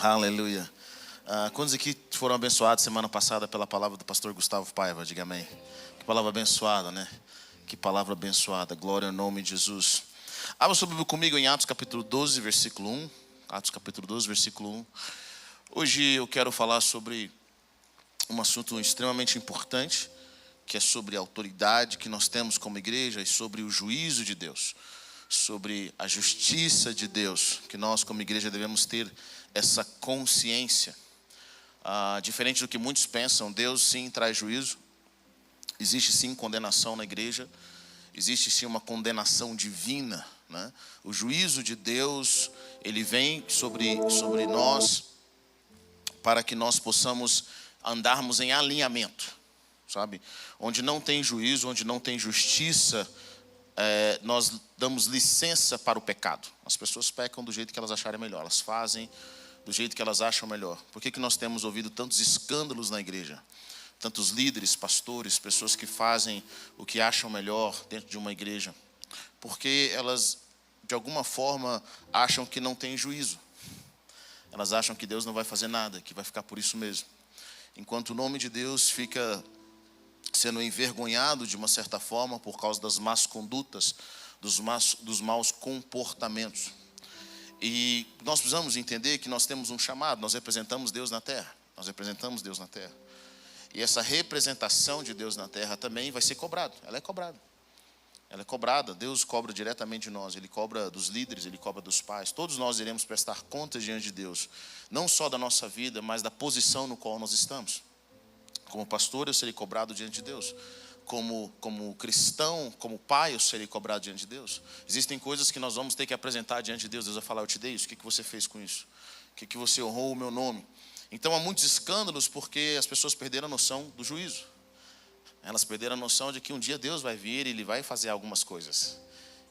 Aleluia. Quantos aqui foram abençoados semana passada pela palavra do pastor Gustavo Paiva? Diga amém. Que palavra abençoada, né? Que palavra abençoada. Glória ao nome de Jesus. Abra sua Bíblia comigo em Atos capítulo 12, versículo 1. Atos capítulo 12, versículo 1. Hoje eu quero falar sobre um assunto extremamente importante, que é sobre a autoridade que nós temos como igreja e sobre o juízo de Deus, sobre a justiça de Deus, que nós como igreja devemos ter essa consciência. Diferente do que muitos pensam, Deus sim traz juízo, existe sim condenação na igreja, existe sim uma condenação divina, né? O juízo de Deus, ele vem sobre nós para que nós possamos andarmos em alinhamento, sabe? Onde não tem juízo, onde não tem justiça, nós damos licença para o pecado. As pessoas pecam do jeito que elas acharem melhor, elas fazem do jeito que elas acham melhor. Por que nós temos ouvido tantos escândalos na igreja? Tantos líderes, pastores, pessoas que fazem o que acham melhor dentro de uma igreja. Porque elas, de alguma forma, acham que não tem juízo. Elas acham que Deus não vai fazer nada, que vai ficar por isso mesmo. Enquanto o nome de Deus fica sendo envergonhado de uma certa forma por causa das más condutas, dos maus comportamentos. E nós precisamos entender que nós temos um chamado, nós representamos Deus na terra. Nós representamos Deus na terra. E essa representação de Deus na terra também vai ser cobrada. Ela é cobrada. Ela é cobrada. Deus cobra diretamente de nós. Ele cobra dos líderes, Ele cobra dos pais. Todos nós iremos prestar contas diante de Deus. Não só da nossa vida, mas da posição no qual nós estamos. Como pastor, eu serei cobrado diante de Deus. Como cristão, como pai, eu serei cobrado diante de Deus. Existem coisas que nós vamos ter que apresentar diante de Deus. Deus vai falar, eu te dei isso, o que você fez com isso? O que você honrou o meu nome? Então há muitos escândalos porque as pessoas perderam a noção do juízo. Elas perderam a noção de que um dia Deus vai vir e Ele vai fazer algumas coisas.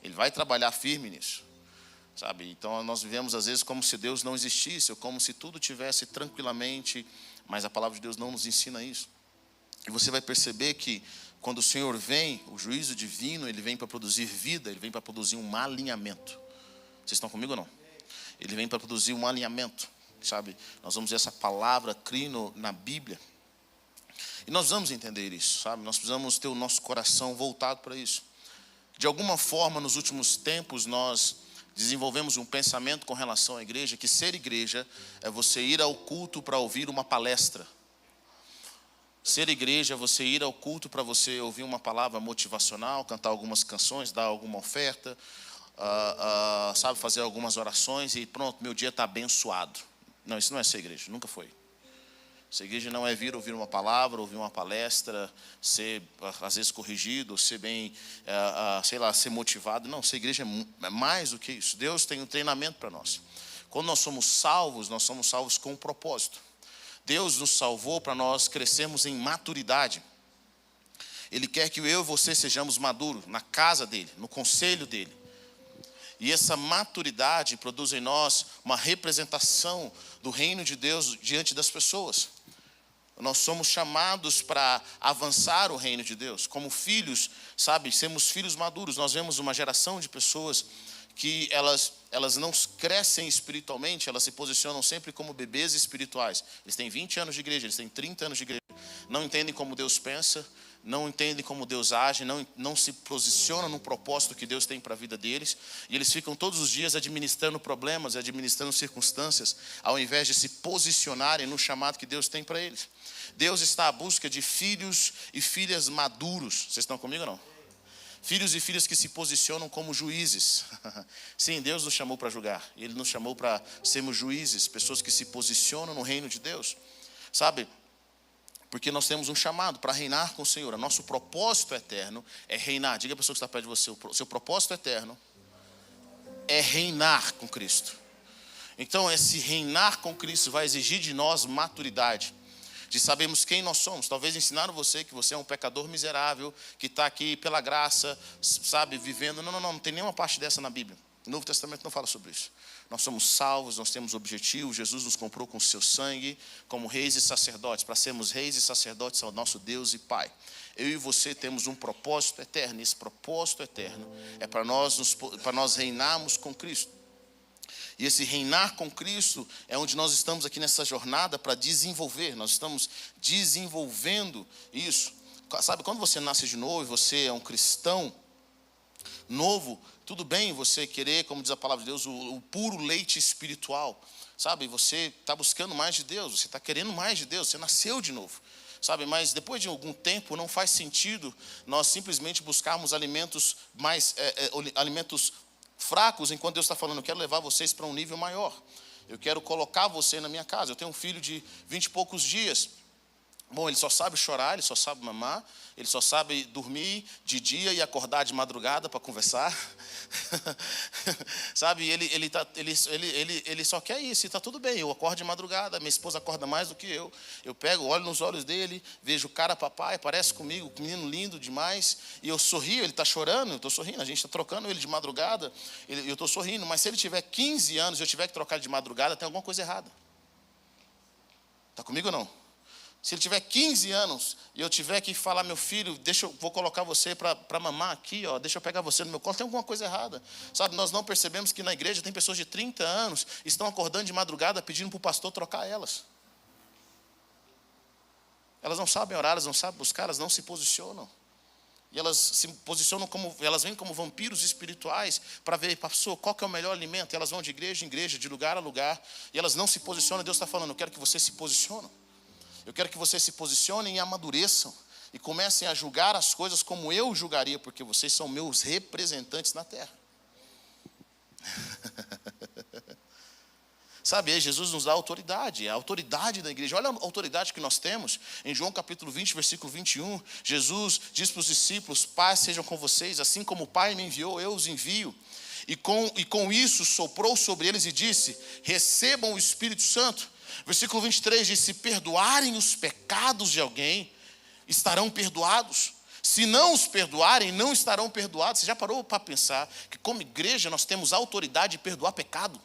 Ele vai trabalhar firme nisso, sabe? Então nós vivemos às vezes como se Deus não existisse, ou como se tudo tivesse tranquilamente, mas a palavra de Deus não nos ensina isso. E você vai perceber que quando o Senhor vem, o juízo divino, Ele vem para produzir vida, Ele vem para produzir um alinhamento. Vocês estão comigo ou não? Ele vem para produzir um alinhamento, sabe? Nós vamos ver essa palavra crino na Bíblia. E nós vamos entender isso, sabe? Nós precisamos ter o nosso coração voltado para isso. De alguma forma, nos últimos tempos, nós desenvolvemos um pensamento com relação à igreja, que ser igreja é você ir ao culto para ouvir uma palestra. Ser igreja é você ir ao culto para você ouvir uma palavra motivacional, cantar algumas canções, dar alguma oferta, sabe, fazer algumas orações e pronto, meu dia está abençoado. Não, isso não é ser igreja, nunca foi. Ser igreja não é vir ouvir uma palavra, ouvir uma palestra, ser às vezes corrigido, ser bem, ser motivado. Não, ser igreja é mais do que isso. Deus tem um treinamento para nós. Quando nós somos salvos com um propósito. Deus nos salvou para nós crescermos em maturidade. Ele quer que eu e você sejamos maduros na casa dEle, no conselho dEle. E essa maturidade produz em nós uma representação do reino de Deus diante das pessoas. Nós somos chamados para avançar o reino de Deus. Como filhos, sabe, sermos filhos maduros. Nós vemos uma geração de pessoas que elas não crescem espiritualmente, elas se posicionam sempre como bebês espirituais. Eles têm 20 anos de igreja, eles têm 30 anos de igreja. Não entendem como Deus pensa, não entendem como Deus age, não se posicionam no propósito que Deus tem para a vida deles. E eles ficam todos os dias administrando problemas, administrando circunstâncias, ao invés de se posicionarem no chamado que Deus tem para eles. Deus está à busca de filhos e filhas maduros. Vocês estão comigo ou não? Filhos e filhas que se posicionam como juízes. Sim, Deus nos chamou para julgar. Ele nos chamou para sermos juízes, pessoas que se posicionam no reino de Deus. Sabe? Porque nós temos um chamado para reinar com o Senhor. O nosso propósito eterno é reinar. Diga a pessoa que está perto de você, o seu propósito eterno é reinar com Cristo. Então, esse reinar com Cristo vai exigir de nós maturidade. De sabermos quem nós somos. Talvez ensinaram você que você é um pecador miserável, que está aqui pela graça, sabe, vivendo. Não tem nenhuma parte dessa na Bíblia. O Novo Testamento não fala sobre isso. Nós somos salvos, nós temos objetivo. Jesus nos comprou com o seu sangue, como reis e sacerdotes. Para sermos reis e sacerdotes ao nosso Deus e Pai. Eu e você temos um propósito eterno. Esse propósito eterno é para nós reinarmos com Cristo. E esse reinar com Cristo é onde nós estamos aqui nessa jornada para desenvolver. Nós estamos desenvolvendo isso. Sabe, quando você nasce de novo e você é um cristão novo, tudo bem você querer, como diz a palavra de Deus, o puro leite espiritual. Sabe, você está buscando mais de Deus, você está querendo mais de Deus, você nasceu de novo. Sabe, mas depois de algum tempo não faz sentido nós simplesmente buscarmos alimentos alimentos fracos, enquanto Deus está falando, eu quero levar vocês para um nível maior. Eu quero colocar você na minha casa. Eu tenho um filho de 20 e poucos dias. Bom, ele só sabe chorar, ele só sabe mamar, ele só sabe dormir de dia e acordar de madrugada para conversar. Sabe, ele só quer isso, e está tudo bem. Eu acordo de madrugada, minha esposa acorda mais do que eu. Eu pego, olho nos olhos dele, vejo o cara, papai, parece comigo, menino lindo demais. E eu sorrio, ele está chorando, eu estou sorrindo. A gente está trocando ele de madrugada, eu estou sorrindo. Mas se ele tiver 15 anos e eu tiver que trocar ele de madrugada, tem alguma coisa errada. Está comigo ou não? Se ele tiver 15 anos e eu tiver que falar, meu filho, vou colocar você para mamar aqui, ó, deixa eu pegar você no meu colo, tem alguma coisa errada. Sabe, nós não percebemos que na igreja tem pessoas de 30 anos que estão acordando de madrugada pedindo para o pastor trocar elas. Elas não sabem orar, elas não sabem buscar, elas não se posicionam. E elas se posicionam elas vêm como vampiros espirituais para ver, pastor, qual que é o melhor alimento. E elas vão de igreja em igreja, de lugar a lugar, e elas não se posicionam. Deus está falando, eu quero que vocês se posicionem. Eu quero que vocês se posicionem e amadureçam e comecem a julgar as coisas como eu julgaria, porque vocês são meus representantes na terra. Sabe, aí Jesus nos dá autoridade, a autoridade da igreja. Olha a autoridade que nós temos. Em João capítulo 20, versículo 21, Jesus diz para os discípulos, paz sejam com vocês, assim como o Pai me enviou, eu os envio. E com isso soprou sobre eles e disse, recebam o Espírito Santo. Versículo 23 diz, se perdoarem os pecados de alguém, estarão perdoados. Se não os perdoarem, não estarão perdoados. Você já parou para pensar que como igreja nós temos autoridade de perdoar pecado?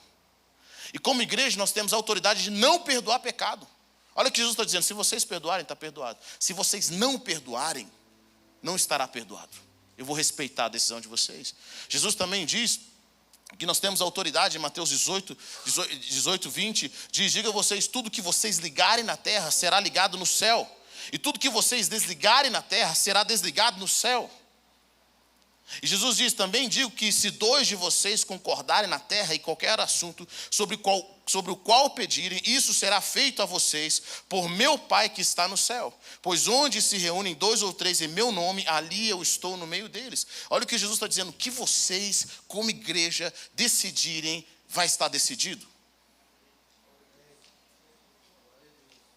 E como igreja nós temos autoridade de não perdoar pecado. Olha o que Jesus está dizendo, se vocês perdoarem, está perdoado. Se vocês não perdoarem, não estará perdoado. Eu vou respeitar a decisão de vocês. Jesus também diz que nós temos autoridade, em Mateus 18, 20, diz, diga a vocês, tudo que vocês ligarem na terra será ligado no céu. E tudo que vocês desligarem na terra será desligado no céu. E Jesus diz, também digo que se 2 de vocês concordarem na terra em qualquer assunto sobre o qual pedirem, isso será feito a vocês por meu Pai que está no céu. Pois onde se reúnem 2 ou 3 em meu nome, ali eu estou no meio deles. Olha o que Jesus está dizendo, que vocês como igreja decidirem, vai estar decidido.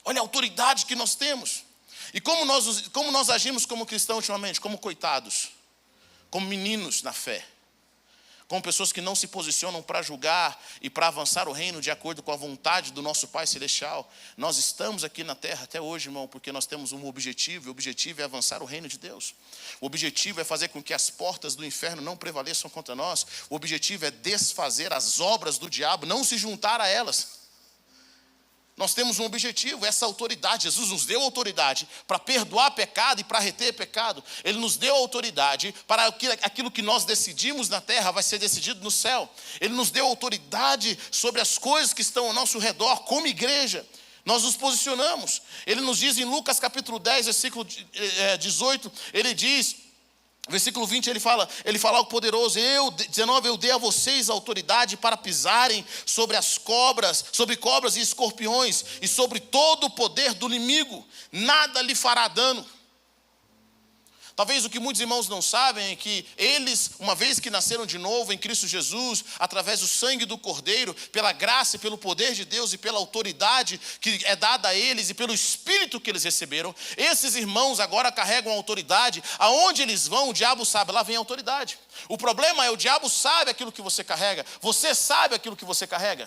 Olha a autoridade que nós temos. E como nós agimos como cristãos ultimamente, como coitados. Como meninos na fé, como pessoas que não se posicionam para julgar e para avançar o reino de acordo com a vontade do nosso Pai Celestial. Nós estamos aqui na terra até hoje, irmão, porque nós temos um objetivo, e o objetivo é avançar o reino de Deus. O objetivo é fazer com que as portas do inferno não prevaleçam contra nós. O objetivo é desfazer as obras do diabo, não se juntar a elas. Nós temos um objetivo, essa autoridade. Jesus nos deu autoridade para perdoar pecado e para reter pecado. Ele nos deu autoridade para aquilo que nós decidimos na terra vai ser decidido no céu. Ele nos deu autoridade sobre as coisas que estão ao nosso redor, como igreja. Nós nos posicionamos. Ele nos diz em Lucas capítulo 10, versículo 18, ele diz... Versículo 20 ele fala ao poderoso, 19, eu dei a vocês a autoridade para pisarem sobre cobras e escorpiões, e sobre todo o poder do inimigo, nada lhe fará dano. Talvez o que muitos irmãos não sabem é que eles, uma vez que nasceram de novo em Cristo Jesus, através do sangue do Cordeiro, pela graça e pelo poder de Deus e pela autoridade que é dada a eles e pelo Espírito que eles receberam, esses irmãos agora carregam a autoridade. Aonde eles vão, o diabo sabe, lá vem a autoridade. O problema é o diabo sabe aquilo que você carrega. Você sabe aquilo que você carrega?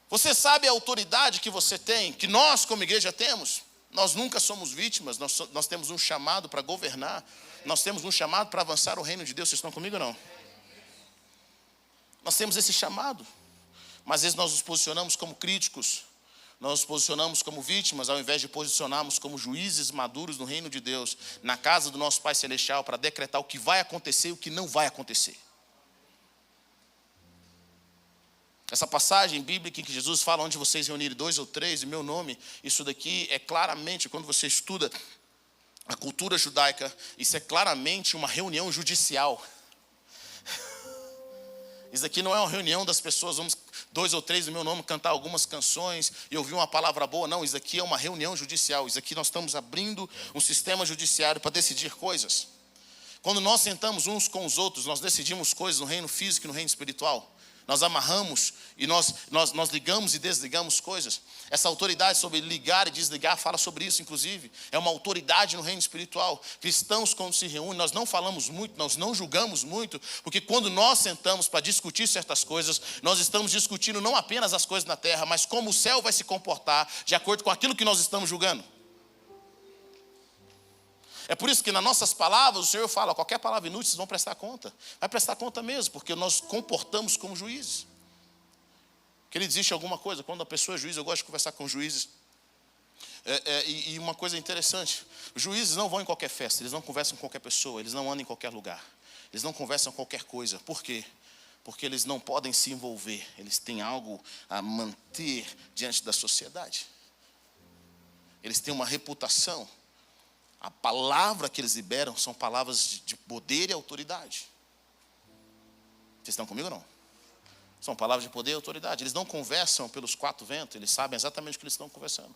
Você sabe a autoridade que você tem, que nós como igreja temos? Nós nunca somos vítimas, nós temos um chamado para governar, nós temos um chamado para avançar o reino de Deus. Vocês estão comigo ou não? Nós temos esse chamado, mas às vezes nós nos posicionamos como críticos, nós nos posicionamos como vítimas, ao invés de posicionarmos como juízes maduros no reino de Deus, na casa do nosso Pai Celestial, para decretar o que vai acontecer e o que não vai acontecer. Essa passagem bíblica em que Jesus fala, onde vocês reunirem 2 ou 3 em meu nome, isso daqui é claramente, quando você estuda a cultura judaica, isso é claramente uma reunião judicial. Isso aqui não é uma reunião das pessoas, vamos 2 ou 3 no meu nome cantar algumas canções e ouvir uma palavra boa. Não, isso aqui é uma reunião judicial. Isso aqui nós estamos abrindo um sistema judiciário para decidir coisas. Quando nós sentamos uns com os outros, nós decidimos coisas no reino físico e no reino espiritual. Nós amarramos e nós ligamos e desligamos coisas. Essa autoridade sobre ligar e desligar fala sobre isso, inclusive. É uma autoridade no reino espiritual. Cristãos, quando se reúnem, nós não falamos muito, nós não julgamos muito, porque quando nós sentamos para discutir certas coisas, nós estamos discutindo não apenas as coisas na terra, mas como o céu vai se comportar de acordo com aquilo que nós estamos julgando. É por isso que nas nossas palavras, o Senhor fala, qualquer palavra inútil, vocês vão prestar conta. Vai prestar conta mesmo, porque nós comportamos como juízes. Querido, existe alguma coisa, quando a pessoa é juiz, eu gosto de conversar com juízes. E uma coisa interessante, os juízes não vão em qualquer festa, eles não conversam com qualquer pessoa, eles não andam em qualquer lugar. Eles não conversam qualquer coisa. Por quê? Porque eles não podem se envolver, eles têm algo a manter diante da sociedade. Eles têm uma reputação. A palavra que eles liberam são palavras de poder e autoridade. Vocês estão comigo ou não? São palavras de poder e autoridade. Eles não conversam pelos 4 ventos, eles sabem exatamente o que eles estão conversando.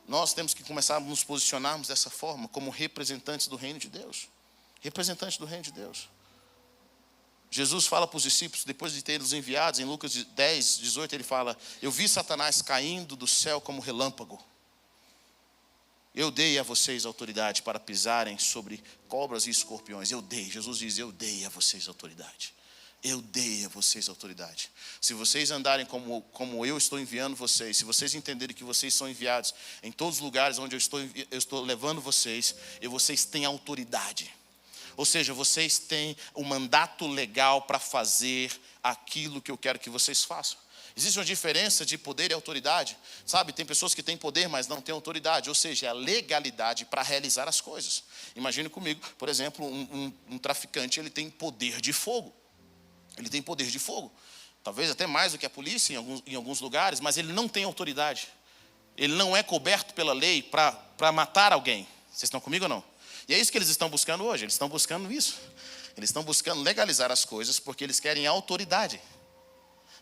Nós temos que começar a nos posicionarmos dessa forma, como representantes do reino de Deus. Representantes do reino de Deus. Jesus fala para os discípulos, depois de ter os enviados, em Lucas 10, 18, ele fala, eu vi Satanás caindo do céu como relâmpago. Eu dei a vocês autoridade para pisarem sobre cobras e escorpiões. Jesus diz, eu dei a vocês autoridade. Eu dei a vocês autoridade. Se vocês andarem como eu estou enviando vocês, se vocês entenderem que vocês são enviados em todos os lugares onde eu estou levando vocês, e vocês têm autoridade. Ou seja, vocês têm o mandato legal para fazer aquilo que eu quero que vocês façam. Existe uma diferença de poder e autoridade. Sabe, tem pessoas que têm poder, mas não têm autoridade. Ou seja, a legalidade para realizar as coisas. Imagine comigo, por exemplo, um traficante, ele tem poder de fogo. Ele tem poder de fogo. Talvez até mais do que a polícia em alguns lugares, mas ele não tem autoridade. Ele não é coberto pela lei para matar alguém. Vocês estão comigo ou não? E é isso que eles estão buscando hoje. Eles estão buscando isso. Eles estão buscando legalizar as coisas porque eles querem autoridade.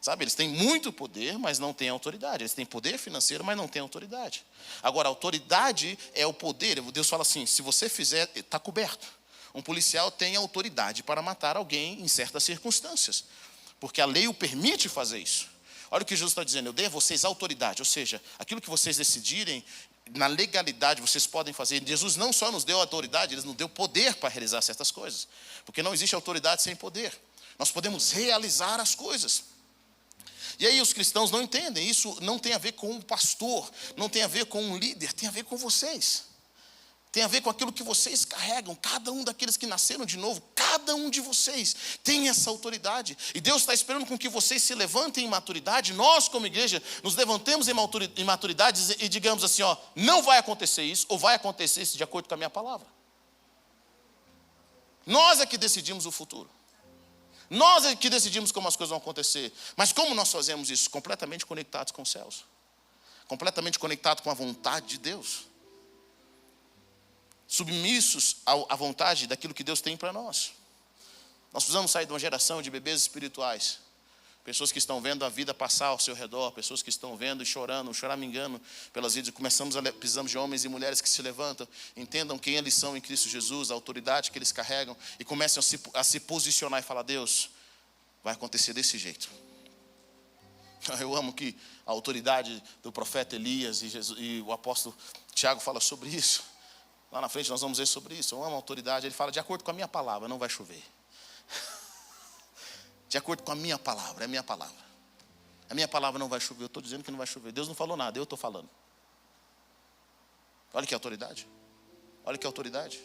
Sabe, eles têm muito poder, mas não têm autoridade. Eles têm poder financeiro, mas não têm autoridade. Agora, autoridade é o poder. Deus fala assim, se você fizer, está coberto. Um policial tem autoridade para matar alguém em certas circunstâncias. Porque a lei o permite fazer isso. Olha o que Jesus está dizendo, eu dei a vocês autoridade. Ou seja, aquilo que vocês decidirem, na legalidade vocês podem fazer. Jesus não só nos deu autoridade, Ele nos deu poder para realizar certas coisas. Porque não existe autoridade sem poder. Nós podemos realizar as coisas. E aí os cristãos não entendem, isso não tem a ver com um pastor, não tem a ver com um líder, tem a ver com vocês. Tem a ver com aquilo que vocês carregam, cada um daqueles que nasceram de novo, cada um de vocês tem essa autoridade. E Deus está esperando com que vocês se levantem em maturidade, nós como igreja nos levantemos em maturidade e digamos assim, ó, não vai acontecer isso, ou vai acontecer isso de acordo com a minha palavra. Nós é que decidimos o futuro. Nós é que decidimos como as coisas vão acontecer. Mas como nós fazemos isso? Completamente conectados com os céus. Completamente conectados com a vontade de Deus. Submissos à vontade daquilo que Deus tem para nós. Nós precisamos sair de uma geração de bebês espirituais. Pessoas que estão vendo a vida passar ao seu redor. Pessoas que estão vendo e chorando, choramingando pelas vidas. Precisamos de homens e mulheres que se levantam, entendam quem eles são em Cristo Jesus, a autoridade que eles carregam, e comecem a se posicionar e falar, Deus, vai acontecer desse jeito. Eu amo que a autoridade do profeta Elias e o apóstolo Tiago fala sobre isso. Lá na frente nós vamos ver sobre isso. Eu amo a autoridade. Ele fala, de acordo com a minha palavra, não vai chover. De acordo com a minha palavra, é a minha palavra. A minha palavra não vai chover, eu estou dizendo que não vai chover. Deus não falou nada, eu estou falando. Olha que autoridade. Olha que autoridade.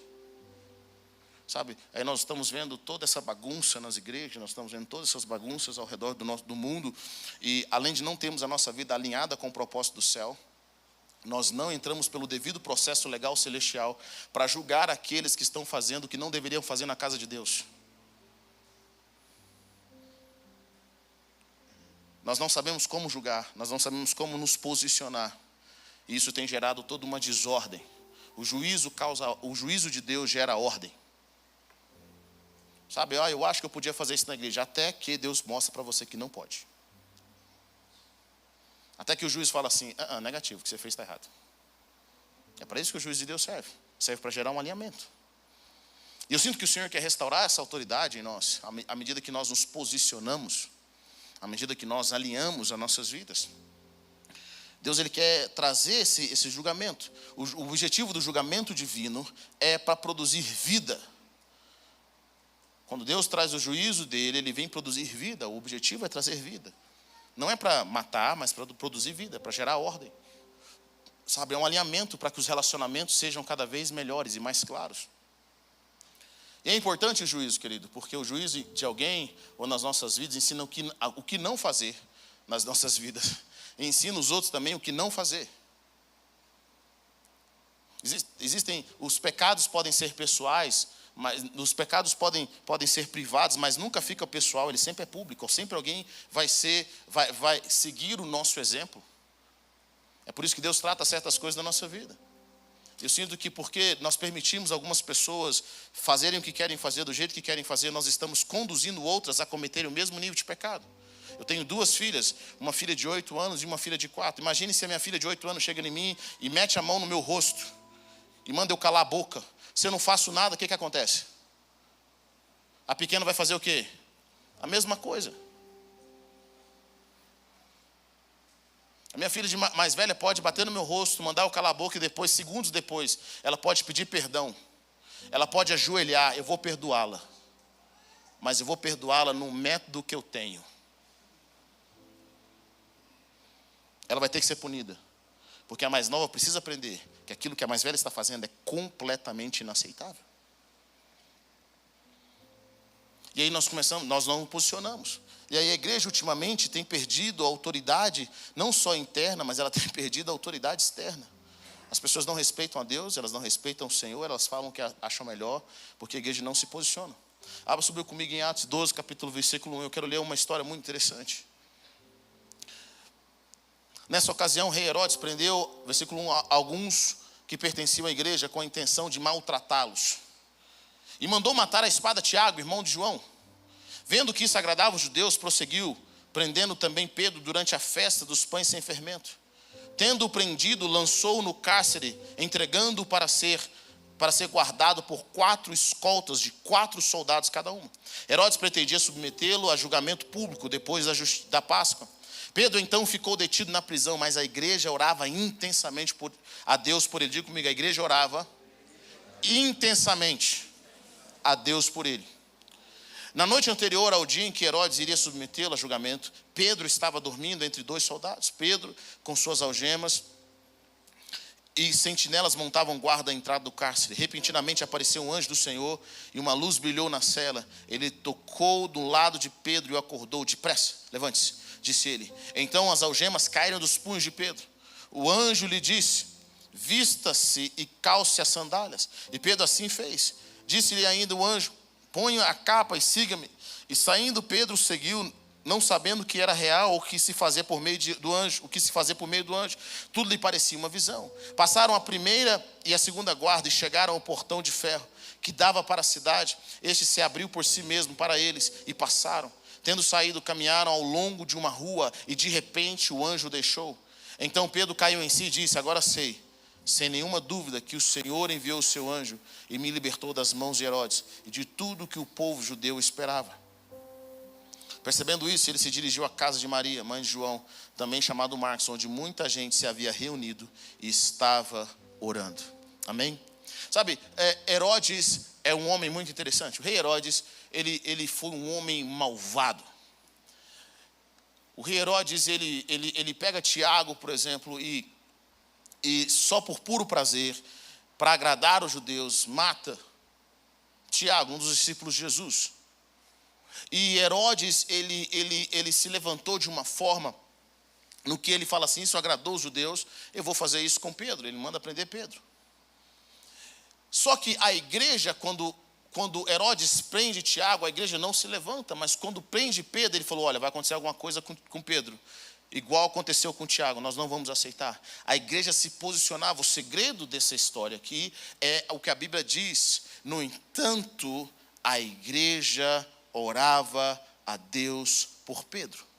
Sabe, aí nós estamos vendo toda essa bagunça nas igrejas, nós estamos vendo todas essas bagunças ao redor do mundo. E além de não termos a nossa vida alinhada com o propósito do céu, nós não entramos pelo devido processo legal celestial para julgar aqueles que estão fazendo o que não deveriam fazer na casa de Deus. nós não sabemos como julgar, nós não sabemos como nos posicionar. E isso tem gerado toda uma desordem. O juízo de Deus gera ordem. Sabe, eu acho que eu podia fazer isso na igreja, até que Deus mostra para você que não pode. Até que o juiz fala assim, negativo, o que você fez está errado. É para isso que o juízo de Deus serve. Serve para gerar um alinhamento. E eu sinto que o Senhor quer restaurar essa autoridade em nós, à medida que nós nos posicionamos, à medida que nós alinhamos as nossas vidas. Deus, Ele quer trazer esse julgamento. O objetivo do julgamento divino é para produzir vida. Quando Deus traz o juízo dele, Ele vem produzir vida. O objetivo é trazer vida. Não é para matar, mas para produzir vida, para gerar ordem. Sabe, é um alinhamento para que os relacionamentos sejam cada vez melhores e mais claros. E é importante o juízo, querido, porque o juízo de alguém ou nas nossas vidas ensina o que não fazer nas nossas vidas. E ensina os outros também o que não fazer. Os pecados podem ser pessoais, mas os pecados podem ser privados, mas nunca fica pessoal, ele sempre é público, ou sempre alguém vai seguir o nosso exemplo. É por isso que Deus trata certas coisas na nossa vida. Eu sinto que porque nós permitimos algumas pessoas fazerem o que querem fazer, do jeito que querem fazer, nós estamos conduzindo outras a cometerem o mesmo nível de pecado. Eu tenho 2 filhas, uma filha de 8 anos e uma filha de 4. Imagine se a minha filha de 8 anos chega em mim e mete a mão no meu rosto e manda eu calar a boca. Se eu não faço nada, o que acontece? A pequena vai fazer o quê? A mesma coisa. A minha filha mais velha pode bater no meu rosto, mandar eu calar a boca e depois, segundos depois, ela pode pedir perdão. Ela pode ajoelhar, eu vou perdoá-la. Mas eu vou perdoá-la no método que eu tenho. Ela vai ter que ser punida. Porque a mais nova precisa aprender que aquilo que a mais velha está fazendo é completamente inaceitável. E aí nós não nos posicionamos. E aí a igreja ultimamente tem perdido a autoridade, não só interna, mas ela tem perdido a autoridade externa. As pessoas não respeitam a Deus, elas não respeitam o Senhor, elas falam o que acham melhor, porque a igreja não se posiciona. Abra subiu comigo em Atos 12, capítulo, versículo 1. Eu quero ler uma história muito interessante. Nessa ocasião, o rei Herodes prendeu, versículo 1, alguns que pertenciam à igreja com a intenção de maltratá-los. E mandou matar a espada Tiago, irmão de João. Vendo que isso agradava os judeus, prosseguiu, prendendo também Pedro durante a festa dos pães sem fermento. Tendo-o prendido, lançou-o no cárcere, entregando-o para ser guardado por 4 escoltas de 4 soldados cada um. Herodes pretendia submetê-lo a julgamento público depois da Páscoa. Pedro então ficou detido na prisão, mas a igreja orava intensamente a Deus por ele. Diga comigo, a igreja orava intensamente a Deus por ele. Na noite anterior ao dia em que Herodes iria submetê-lo a julgamento, Pedro estava dormindo entre 2 soldados. Pedro, com suas algemas e sentinelas, montavam guarda à entrada do cárcere. Repentinamente apareceu um anjo do Senhor e uma luz brilhou na cela. Ele tocou do lado de Pedro e o acordou. Depressa, levante-se, disse ele. Então as algemas caíram dos punhos de Pedro. O anjo lhe disse, vista-se e calce as sandálias. E Pedro assim fez. Disse-lhe ainda o anjo, ponha a capa e siga-me. E saindo Pedro seguiu, não sabendo que era real ou o que se fazia por meio do anjo. Tudo lhe parecia uma visão. Passaram a primeira e a segunda guarda e chegaram ao portão de ferro que dava para a cidade. Este se abriu por si mesmo para eles e passaram. Tendo saído, caminharam ao longo de uma rua e de repente o anjo deixou. Então Pedro caiu em si e disse, agora sei, sem nenhuma dúvida, que o Senhor enviou o seu anjo e me libertou das mãos de Herodes e de tudo que o povo judeu esperava. Percebendo isso, ele se dirigiu à casa de Maria, mãe de João, também chamado Marcos, onde muita gente se havia reunido e estava orando. Amém? Sabe, Herodes é um homem muito interessante. O rei Herodes, ele foi um homem malvado. O rei Herodes, ele pega Tiago, por exemplo, e só por puro prazer, para agradar os judeus, mata Tiago, um dos discípulos de Jesus. E Herodes, ele se levantou de uma forma, no que ele fala assim, isso agradou os judeus, eu vou fazer isso com Pedro. Ele manda prender Pedro. Só que a igreja, quando quando Herodes prende Tiago, a igreja não se levanta, mas quando prende Pedro, ele falou, olha, vai acontecer alguma coisa com Pedro, igual aconteceu com Tiago, nós não vamos aceitar. A igreja se posicionava, o segredo dessa história aqui é o que a Bíblia diz, no entanto, a igreja orava a Deus por Pedro.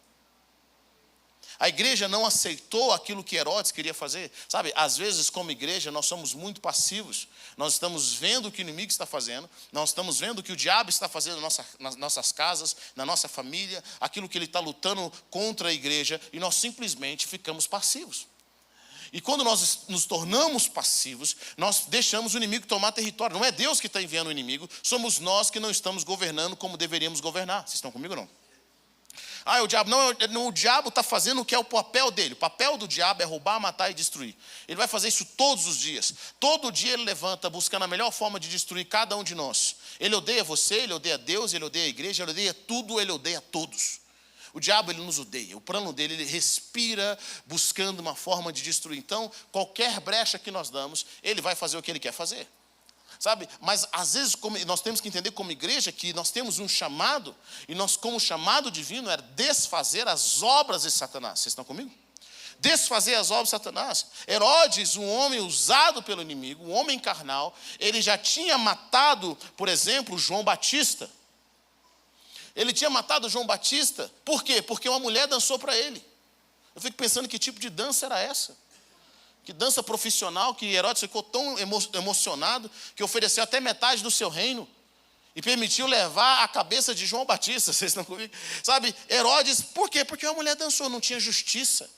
A igreja não aceitou aquilo que Herodes queria fazer. Sabe, às vezes como igreja nós somos muito passivos. Nós estamos vendo o que o inimigo está fazendo. Nós estamos vendo o que o diabo está fazendo nas nossas casas, na nossa família. Aquilo que ele está lutando contra a igreja. E nós simplesmente ficamos passivos. E quando nós nos tornamos passivos, nós deixamos o inimigo tomar território. Não é Deus que está enviando o inimigo. Somos nós que não estamos governando como deveríamos governar. Vocês estão comigo ou não? O diabo não, o diabo está fazendo o que é o papel dele. O papel do diabo é roubar, matar e destruir. Ele vai fazer isso todos os dias. Todo dia ele levanta buscando a melhor forma de destruir cada um de nós. Ele odeia você, ele odeia Deus, ele odeia a igreja, ele odeia tudo, ele odeia todos. O diabo, ele nos odeia. O plano dele, ele respira buscando uma forma de destruir. Então, qualquer brecha que nós damos, ele vai fazer o que ele quer fazer. Sabe, mas às vezes nós temos que entender como igreja que nós temos um chamado, e nós como chamado divino é desfazer as obras de Satanás. Vocês estão comigo? Desfazer as obras de Satanás. Herodes, um homem usado pelo inimigo, um homem carnal, ele já tinha matado, por exemplo, João Batista. Ele tinha matado João Batista, por quê? Porque uma mulher dançou para ele. Eu fico pensando que tipo de dança era essa? Que dança profissional, que Herodes ficou tão emocionado que ofereceu até metade do seu reino e permitiu levar a cabeça de João Batista. Vocês estão comigo? Sabe, Herodes, por quê? Porque a mulher dançou, não tinha justiça.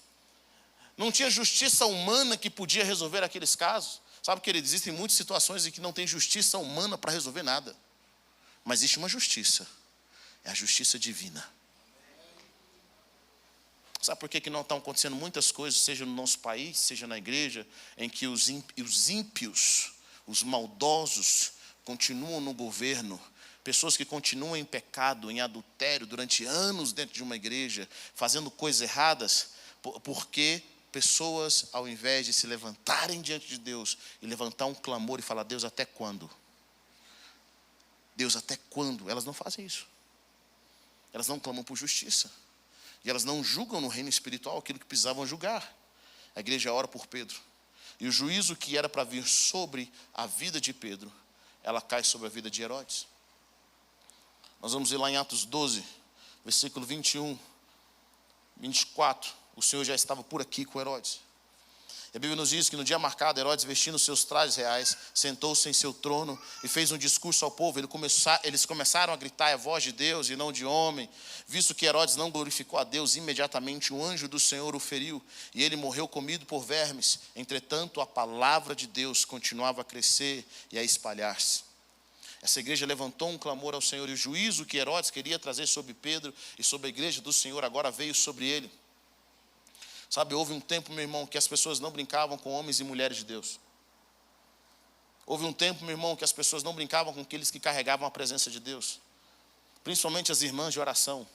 Não tinha justiça humana que podia resolver aqueles casos. Sabe, querido, existem muitas situações em que não tem justiça humana para resolver nada. Mas existe uma justiça, é a justiça divina. Sabe por que não estão acontecendo muitas coisas, seja no nosso país, seja na igreja, em que os ímpios, os maldosos, continuam no governo, pessoas que continuam em pecado, em adultério, durante anos dentro de uma igreja, fazendo coisas erradas, porque pessoas, ao invés de se levantarem diante de Deus, e levantar um clamor e falar, Deus, até quando? Deus, até quando? Elas não fazem isso. Elas não clamam por justiça. E elas não julgam no reino espiritual aquilo que precisavam julgar. A igreja ora por Pedro. E o juízo que era para vir sobre a vida de Pedro, ela cai sobre a vida de Herodes. Nós vamos ir lá em Atos 12, versículo 21, 24. O Senhor já estava por aqui com Herodes. E a Bíblia nos diz que no dia marcado, Herodes, vestindo seus trajes reais, sentou-se em seu trono e fez um discurso ao povo. Eles começaram a gritar, é a voz de Deus e não de homem. Visto que Herodes não glorificou a Deus, imediatamente o anjo do Senhor o feriu, e ele morreu comido por vermes. Entretanto, a palavra de Deus continuava a crescer e a espalhar-se. Essa igreja levantou um clamor ao Senhor, e o juízo que Herodes queria trazer sobre Pedro e sobre a igreja do Senhor agora veio sobre ele. Sabe, houve um tempo, meu irmão, que as pessoas não brincavam com homens e mulheres de Deus. Houve um tempo, meu irmão, que as pessoas não brincavam com aqueles que carregavam a presença de Deus. Principalmente as irmãs de oração.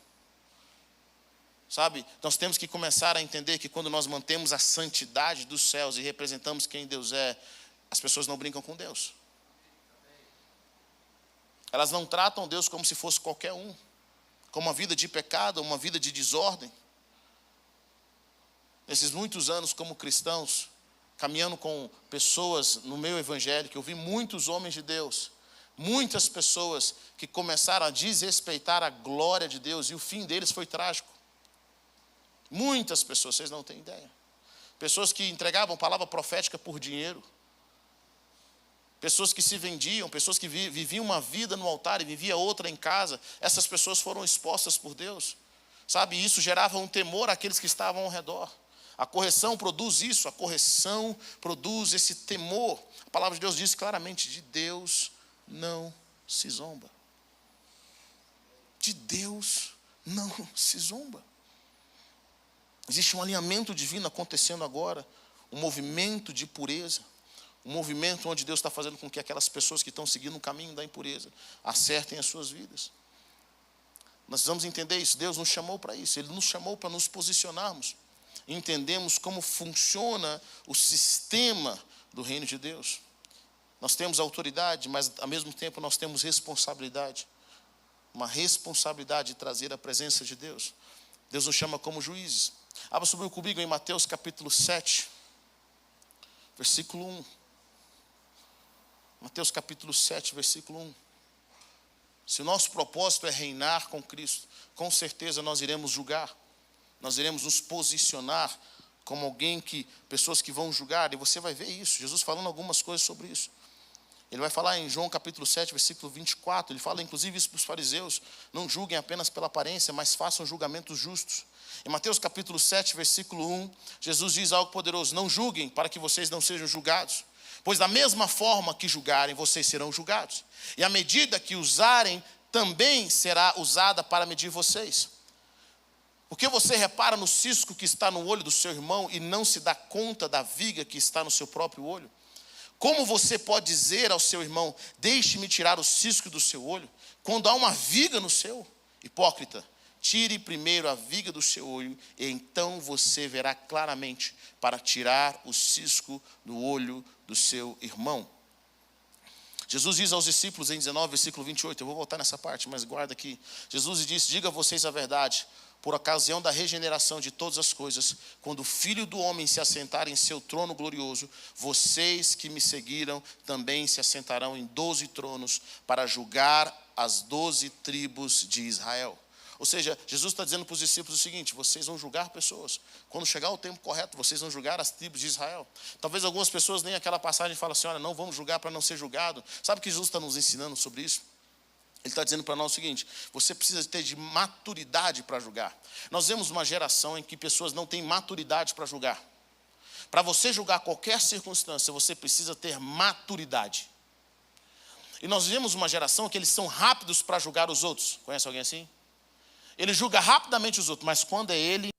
Sabe, nós temos que começar a entender que quando nós mantemos a santidade dos céus e representamos quem Deus é, as pessoas não brincam com Deus. Elas não tratam Deus como se fosse qualquer um. Como uma vida de pecado, uma vida de desordem. Nesses muitos anos como cristãos, caminhando com pessoas no meio evangélico, eu vi muitos homens de Deus, muitas pessoas que começaram a desrespeitar a glória de Deus, e o fim deles foi trágico. Muitas pessoas, vocês não têm ideia. Pessoas que entregavam palavra profética por dinheiro. Pessoas que se vendiam, pessoas que viviam uma vida no altar e viviam outra em casa. Essas pessoas foram expostas por Deus. Sabe, isso gerava um temor àqueles que estavam ao redor. A correção produz isso, a correção produz esse temor. A palavra de Deus diz claramente, de Deus não se zomba. De Deus não se zomba. Existe um alinhamento divino acontecendo agora, um movimento de pureza, um movimento onde Deus está fazendo com que aquelas pessoas que estão seguindo o caminho da impureza acertem as suas vidas. Nós precisamos entender isso, Deus nos chamou para isso, Ele nos chamou para nos posicionarmos. Entendemos como funciona o sistema do reino de Deus. Nós temos autoridade, mas ao mesmo tempo nós temos responsabilidade. Uma responsabilidade de trazer a presença de Deus. Deus nos chama como juízes. Abra sobre comigo em Mateus capítulo 7, versículo 1. Mateus capítulo 7, versículo 1. Se o nosso propósito é reinar com Cristo, com certeza nós iremos julgar. Nós iremos nos posicionar como pessoas que vão julgar, e você vai ver isso. Jesus falando algumas coisas sobre isso. Ele vai falar em João capítulo 7, versículo 24, ele fala inclusive isso para os fariseus: não julguem apenas pela aparência, mas façam julgamentos justos. Em Mateus capítulo 7, versículo 1, Jesus diz algo poderoso: não julguem para que vocês não sejam julgados, pois da mesma forma que julgarem, vocês serão julgados. E a medida que usarem também será usada para medir vocês. Porque você repara no cisco que está no olho do seu irmão e não se dá conta da viga que está no seu próprio olho? Como você pode dizer ao seu irmão: deixe-me tirar o cisco do seu olho, quando há uma viga no seu? Hipócrita, tire primeiro a viga do seu olho, e então você verá claramente para tirar o cisco do olho do seu irmão. Jesus diz aos discípulos em 19, versículo 28, eu vou voltar nessa parte, mas guarda aqui. Jesus disse: diga a vocês a verdade, por ocasião da regeneração de todas as coisas, quando o Filho do Homem se assentar em seu trono glorioso, vocês que me seguiram também se assentarão em 12 tronos para julgar as 12 tribos de Israel. Ou seja, Jesus está dizendo para os discípulos o seguinte: vocês vão julgar pessoas. Quando chegar o tempo correto, vocês vão julgar as tribos de Israel. Talvez algumas pessoas nem aquela passagem falam assim: olha, não vamos julgar para não ser julgado. Sabe o que Jesus está nos ensinando sobre isso? Ele está dizendo para nós o seguinte: você precisa ter de maturidade para julgar. Nós vemos uma geração em que pessoas não têm maturidade para julgar. Para você julgar qualquer circunstância, você precisa ter maturidade. E nós vemos uma geração que eles são rápidos para julgar os outros. Conhece alguém assim? Ele julga rapidamente os outros, mas quando é ele,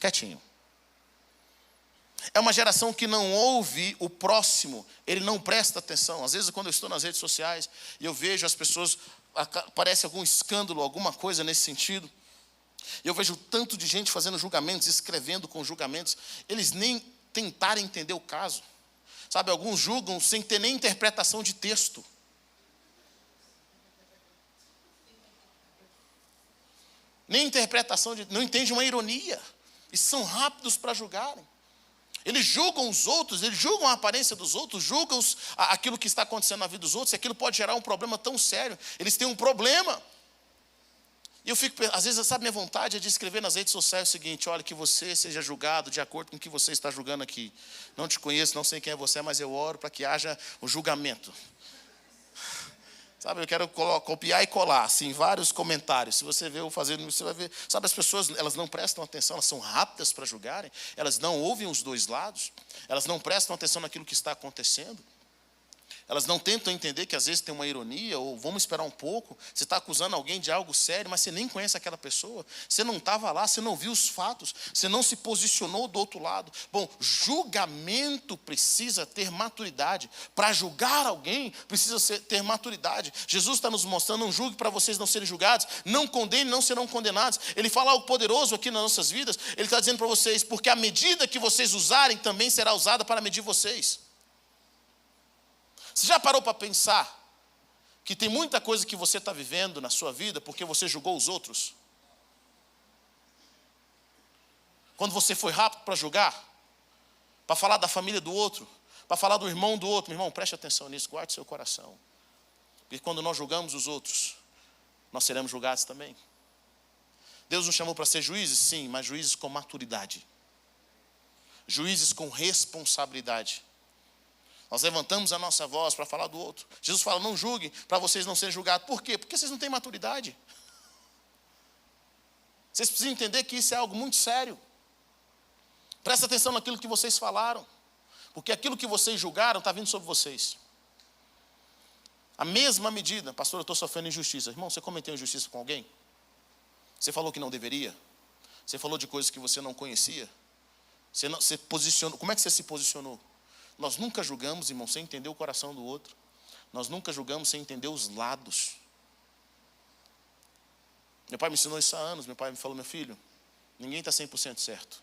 quietinho. É uma geração que não ouve o próximo, ele não presta atenção. Às vezes, quando eu estou nas redes sociais e eu vejo as pessoas, aparece algum escândalo, alguma coisa nesse sentido, eu vejo tanto de gente fazendo julgamentos, escrevendo com julgamentos, eles nem tentaram entender o caso. Sabe, alguns julgam sem ter nem interpretação de texto. Nem interpretação, não entende uma ironia. E são rápidos para julgarem. Eles julgam os outros, eles julgam a aparência dos outros, julgam aquilo que está acontecendo na vida dos outros, e aquilo pode gerar um problema tão sério. Eles têm um problema. E eu fico, às vezes, sabe, minha vontade é de escrever nas redes sociais o seguinte: olha, que você seja julgado de acordo com o que você está julgando aqui. Não te conheço, não sei quem é você, mas eu oro para que haja o julgamento. Sabe, eu quero copiar e colar, assim, vários comentários. Se você vê eu fazendo isso, você vai ver. Sabe, as pessoas, elas não prestam atenção, elas são rápidas para julgarem, elas não ouvem os dois lados, elas não prestam atenção naquilo que está acontecendo. Elas não tentam entender que às vezes tem uma ironia, ou vamos esperar um pouco. Você está acusando alguém de algo sério, mas você nem conhece aquela pessoa. Você não estava lá, você não viu os fatos, você não se posicionou do outro lado. Bom, julgamento precisa ter maturidade. Para julgar alguém, precisa ter maturidade. Jesus está nos mostrando: não julgue para vocês não serem julgados, não condene, não serão condenados. Ele fala algo poderoso aqui nas nossas vidas. Ele está dizendo para vocês: porque a medida que vocês usarem também será usada para medir vocês. Você já parou para pensar que tem muita coisa que você está vivendo na sua vida porque você julgou os outros? Quando você foi rápido para julgar, para falar da família do outro, para falar do irmão do outro, meu irmão, preste atenção nisso, guarde seu coração. Porque quando nós julgamos os outros, nós seremos julgados também. Deus nos chamou para ser juízes, sim, mas juízes com maturidade. Juízes com responsabilidade. Nós levantamos a nossa voz para falar do outro. Jesus fala: não julguem para vocês não serem julgados. Por quê? Porque vocês não têm maturidade. Vocês precisam entender que isso é algo muito sério. Presta atenção naquilo que vocês falaram. Porque aquilo que vocês julgaram está vindo sobre vocês. A mesma medida: pastor, eu estou sofrendo injustiça. Irmão, você cometeu injustiça com alguém? Você falou que não deveria? Você falou de coisas que você não conhecia? Você posicionou. Como é que você se posicionou? Nós nunca julgamos, irmão, sem entender o coração do outro. Nós nunca julgamos sem entender os lados. Meu pai me ensinou isso há anos. Meu pai me falou: meu filho, ninguém está 100% certo.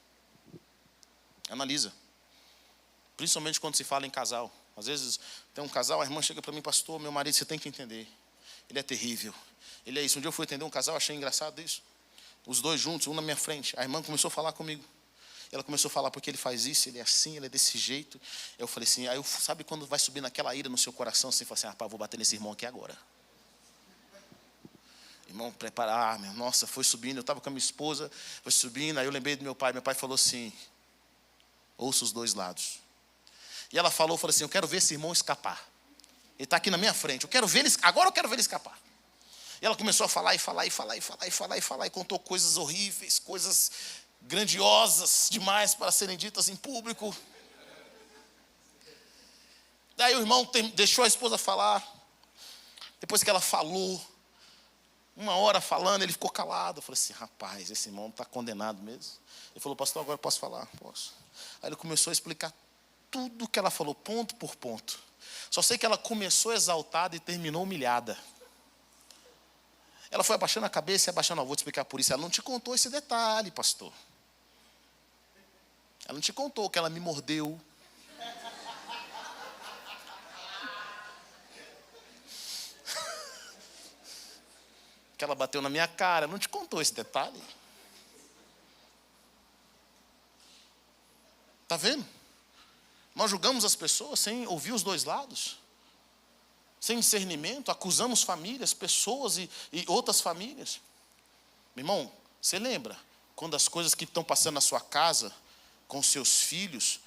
Analisa. Principalmente quando se fala em casal. Às vezes tem um casal, a irmã chega para mim, pastor, meu marido, você tem que entender. Ele é terrível. Ele é isso. Um dia eu fui atender um casal, achei engraçado isso. Os dois juntos, um na minha frente. A irmã começou a falar comigo. Ela começou a falar porque ele faz isso, ele é assim, ele é desse jeito. Eu falei assim, aí sabe quando vai subir naquela ira no seu coração, você fala assim, rapaz, vou bater nesse irmão aqui agora. Irmão, preparar, nossa, foi subindo, eu estava com a minha esposa, foi subindo, aí eu lembrei do meu pai falou assim, ouça os dois lados. E ela falou assim, eu quero ver esse irmão escapar. Ele está aqui na minha frente, agora eu quero ver ele escapar. E ela começou a falar, e contou coisas horríveis, coisas grandiosas demais para serem ditas em público. Daí o irmão deixou a esposa falar. Depois que ela falou, 1 hora falando, ele ficou calado. Eu falei assim, rapaz, esse irmão está condenado mesmo. Ele falou, pastor, agora eu posso falar? Posso. Aí ele começou a explicar tudo que ela falou, ponto por ponto. Só sei que ela começou exaltada e terminou humilhada. Ela foi abaixando a cabeça e abaixando, vou te explicar por isso. Ela não te contou esse detalhe, pastor. Ela não te contou que ela me mordeu. Que ela bateu na minha cara. Ela não te contou esse detalhe. Está vendo? Nós julgamos as pessoas sem ouvir os dois lados. Sem discernimento, acusamos famílias, pessoas e outras famílias. Meu irmão, você lembra quando as coisas que estão passando na sua casa, com seus filhos,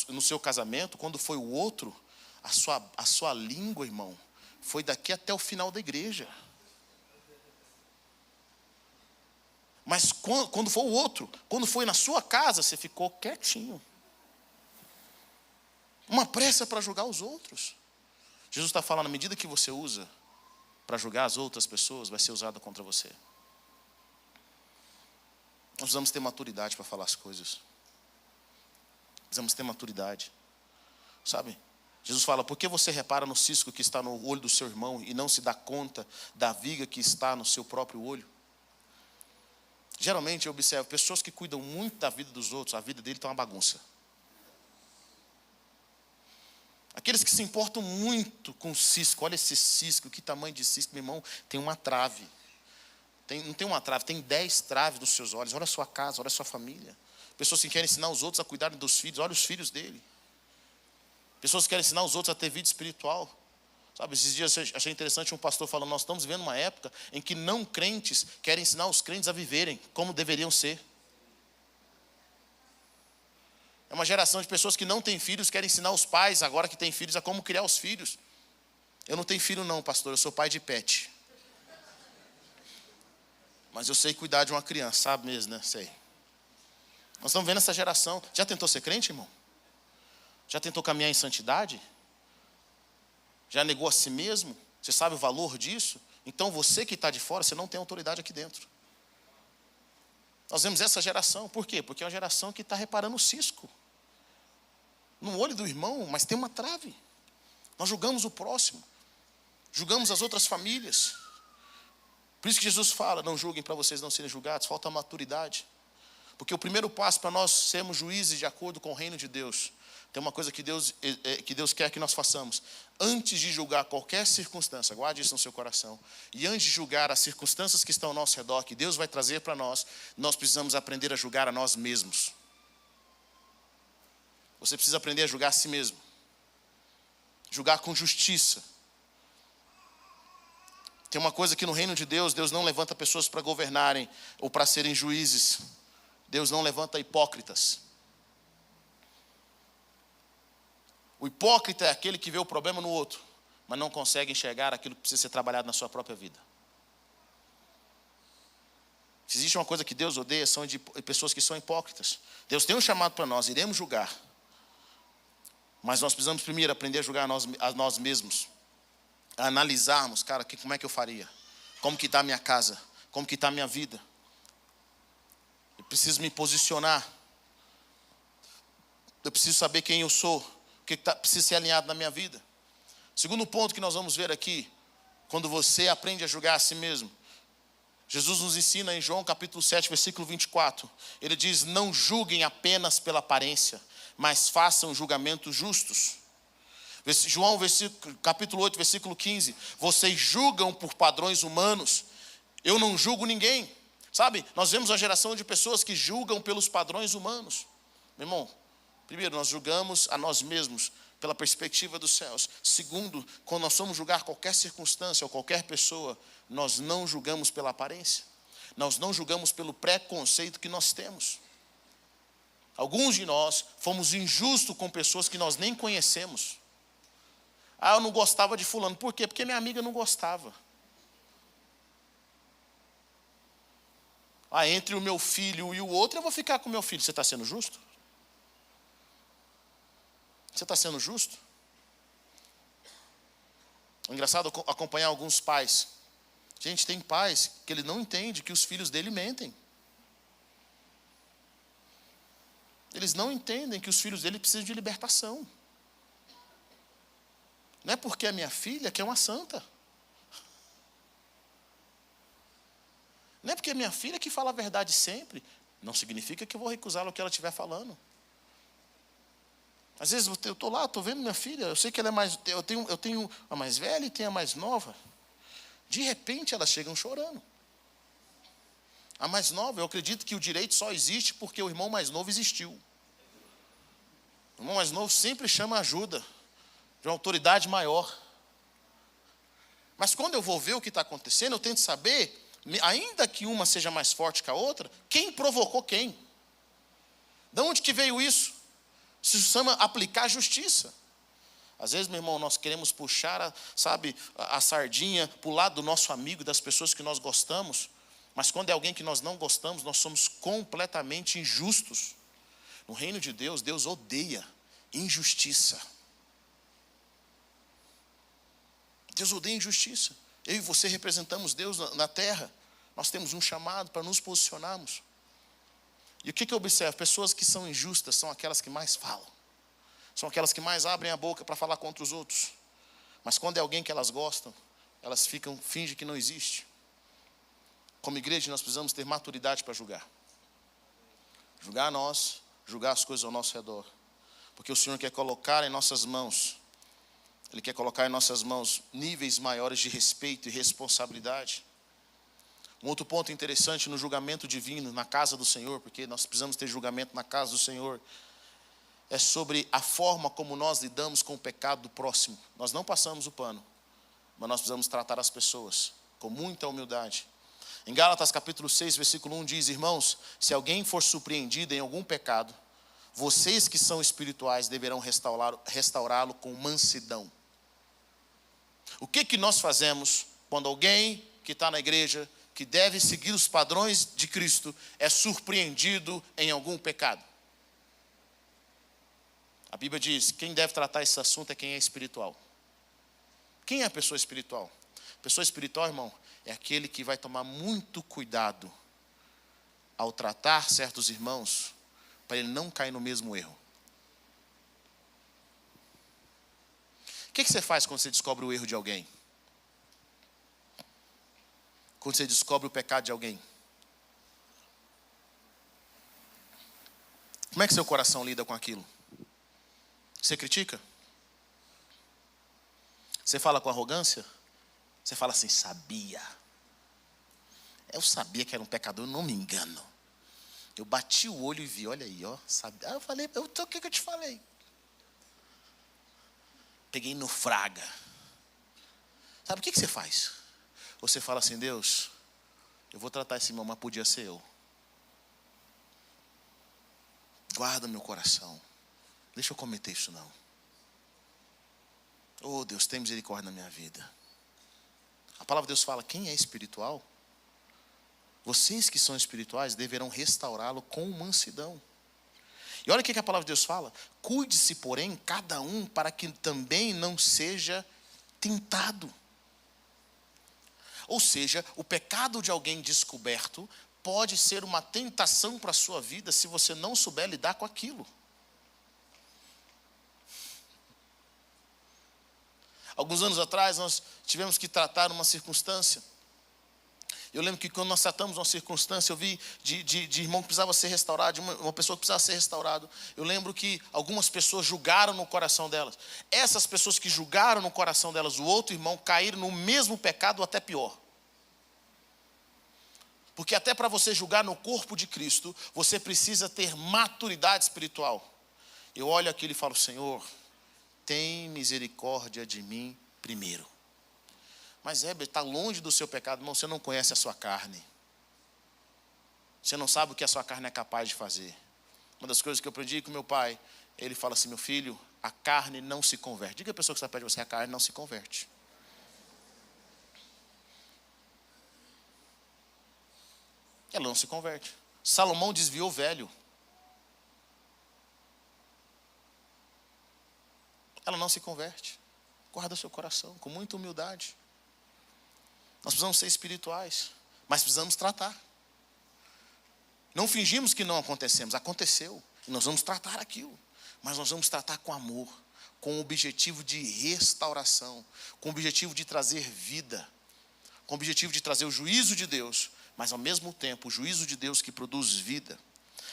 no seu casamento, quando foi o outro, a sua língua, irmão, foi daqui até o final da igreja. Mas quando foi o outro, quando foi na sua casa, você ficou quietinho. Uma pressa para julgar os outros. Jesus está falando, à medida que você usa para julgar as outras pessoas, vai ser usada contra você. Nós precisamos ter maturidade para falar as coisas. Precisamos ter maturidade. Sabe? Jesus fala, por que você repara no cisco que está no olho do seu irmão e não se dá conta da viga que está no seu próprio olho? Geralmente eu observo pessoas que cuidam muito da vida dos outros, a vida dele está uma bagunça. Aqueles que se importam muito com o cisco, olha esse cisco, que tamanho de cisco, meu irmão, tem uma trave. Não tem uma trave, tem 10 traves nos seus olhos. Olha a sua casa, olha a sua família. Pessoas que querem ensinar os outros a cuidarem dos filhos, olha os filhos dele. Pessoas que querem ensinar os outros a ter vida espiritual. Sabe, esses dias eu achei interessante um pastor falando, nós estamos vivendo uma época em que não crentes querem ensinar os crentes a viverem como deveriam ser. É uma geração de pessoas que não têm filhos, querem ensinar os pais, agora que têm filhos, a como criar os filhos. Eu não tenho filho não, pastor, eu sou pai de pet. Mas eu sei cuidar de uma criança, sabe mesmo, né? Sei. Nós estamos vendo essa geração. Já tentou ser crente, irmão? Já tentou caminhar em santidade? Já negou a si mesmo? Você sabe o valor disso? Então você que está de fora, você não tem autoridade aqui dentro. Nós vemos essa geração. Por quê? Porque é uma geração que está reparando o cisco no olho do irmão, mas tem uma trave. Nós julgamos o próximo. Julgamos as outras famílias. Por isso que Jesus fala, não julguem para vocês não serem julgados. Falta maturidade. Porque o primeiro passo para nós sermos juízes de acordo com o reino de Deus, tem uma coisa que Deus quer que nós façamos. Antes de julgar qualquer circunstância, guarde isso no seu coração. E antes de julgar as circunstâncias que estão ao nosso redor, que Deus vai trazer para nós, nós precisamos aprender a julgar a nós mesmos. Você precisa aprender a julgar a si mesmo. Julgar com justiça. Tem uma coisa que no reino de Deus, Deus não levanta pessoas para governarem ou para serem juízes. Deus não levanta hipócritas. O hipócrita é aquele que vê o problema no outro, mas não consegue enxergar aquilo que precisa ser trabalhado na sua própria vida. Se existe uma coisa que Deus odeia, são de pessoas que são hipócritas. Deus tem um chamado para nós, iremos julgar. Mas nós precisamos primeiro aprender a julgar a nós mesmos. A analisarmos, cara, como é que eu faria? Como que está a minha casa? Como que está a minha vida? Eu preciso me posicionar. Eu preciso saber quem eu sou. O que precisa ser alinhado na minha vida. Segundo ponto que nós vamos ver aqui, quando você aprende a julgar a si mesmo. Jesus nos ensina em João capítulo 7, versículo 24. Ele diz, não julguem apenas pela aparência, mas façam julgamentos justos. João, capítulo 8, versículo 15. Vocês julgam por padrões humanos. Eu não julgo ninguém. Sabe, nós vemos uma geração de pessoas que julgam pelos padrões humanos. Meu irmão, primeiro, nós julgamos a nós mesmos pela perspectiva dos céus. Segundo, quando nós somos julgar qualquer circunstância ou qualquer pessoa, nós não julgamos pela aparência. Nós não julgamos pelo preconceito que nós temos. Alguns de nós fomos injustos com pessoas que nós nem conhecemos. Eu não gostava de fulano. Por quê? Porque minha amiga não gostava. Entre o meu filho e o outro, eu vou ficar com o meu filho. Você está sendo justo? Você está sendo justo? É engraçado acompanhar alguns pais. Gente, tem pais que ele não entende que os filhos dele mentem. Eles não entendem que os filhos dele precisam de libertação. Não é porque é minha filha que é uma santa. Não é porque é minha filha que fala a verdade sempre. Não significa que eu vou recusar o que ela estiver falando. Às vezes eu estou lá, estou vendo minha filha, eu sei que ela é mais. Eu tenho a mais velha e tenho a mais nova. De repente elas chegam chorando. A mais nova, eu acredito que o direito só existe porque o irmão mais novo existiu. O irmão mais novo sempre chama ajuda de uma autoridade maior. Mas quando eu vou ver o que está acontecendo, eu tento saber, ainda que uma seja mais forte que a outra, quem provocou quem? De onde que veio isso? Se chama aplicar justiça. Às vezes, meu irmão, nós queremos puxar a sardinha para o lado do nosso amigo, das pessoas que nós gostamos, mas quando é alguém que nós não gostamos, nós somos completamente injustos. No reino de Deus, Deus odeia injustiça. Deus odeia injustiça. Eu e você representamos Deus na terra. Nós temos um chamado para nos posicionarmos. E o que eu observo? Pessoas que são injustas são aquelas que mais falam. São aquelas que mais abrem a boca para falar contra os outros. Mas quando é alguém que elas gostam, elas fingem que não existe. Como igreja, nós precisamos ter maturidade para julgar. Julgar nós, julgar as coisas ao nosso redor. Porque o Senhor quer colocar em nossas mãos, Ele quer colocar em nossas mãos níveis maiores de respeito e responsabilidade. Um outro ponto interessante no julgamento divino, na casa do Senhor, porque nós precisamos ter julgamento na casa do Senhor, é sobre a forma como nós lidamos com o pecado do próximo. Nós não passamos o pano, mas nós precisamos tratar as pessoas com muita humildade. Em Gálatas capítulo 6, versículo 1 diz: irmãos, se alguém for surpreendido em algum pecado, vocês que são espirituais deverão restaurá-lo com mansidão. O que nós fazemos quando alguém que está na igreja, que deve seguir os padrões de Cristo, é surpreendido em algum pecado? A Bíblia diz, quem deve tratar esse assunto é quem é espiritual. Quem é a pessoa espiritual? A pessoa espiritual, irmão, é aquele que vai tomar muito cuidado ao tratar certos irmãos, para ele não cair no mesmo erro. O que você faz quando você descobre o erro de alguém? Quando você descobre o pecado de alguém? Como é que seu coração lida com aquilo? Você critica? Você fala com arrogância? Você fala assim, sabia. Eu sabia que era um pecador, eu não me engano. Eu bati o olho e vi, olha aí, ó. Sabia. Eu falei, o que eu te falei? Peguei no fraga. Sabe o que você faz? Você fala assim, Deus, eu vou tratar esse irmão, mas podia ser eu. Guarda meu coração. Deixa eu cometer isso não. Oh Deus, tem misericórdia na minha vida. A palavra de Deus fala, quem é espiritual? Vocês que são espirituais deverão restaurá-lo com mansidão. E olha o que a palavra de Deus fala. Cuide-se, porém, cada um para que também não seja tentado. Ou seja, o pecado de alguém descoberto pode ser uma tentação para a sua vida se você não souber lidar com aquilo. Alguns anos atrás nós tivemos que tratar uma circunstância. Eu lembro que quando nós tratamos uma circunstância, eu vi de irmão que precisava ser restaurado, de uma pessoa que precisava ser restaurado. Eu lembro que algumas pessoas julgaram no coração delas. Essas pessoas que julgaram no coração delas o outro irmão caíram no mesmo pecado ou até pior. Porque até para você julgar no corpo de Cristo, você precisa ter maturidade espiritual. Eu olho aquilo e falo, Senhor, tem misericórdia de mim primeiro. Mas Heber, está longe do seu pecado, irmão, você não conhece a sua carne. Você não sabe o que a sua carne é capaz de fazer. Uma das coisas que eu aprendi com meu pai, ele fala assim, meu filho, a carne não se converte. Diga a pessoa que está perto de você, a carne não se converte. Ela não se converte. Salomão desviou velho. Ela não se converte. Guarda seu coração com muita humildade. Nós precisamos ser espirituais, mas precisamos tratar. Não fingimos que não acontecemos. Aconteceu. E nós vamos tratar aquilo. Mas nós vamos tratar com amor, com o objetivo de restauração, com o objetivo de trazer vida, com o objetivo de trazer o juízo de Deus, mas ao mesmo tempo o juízo de Deus que produz vida.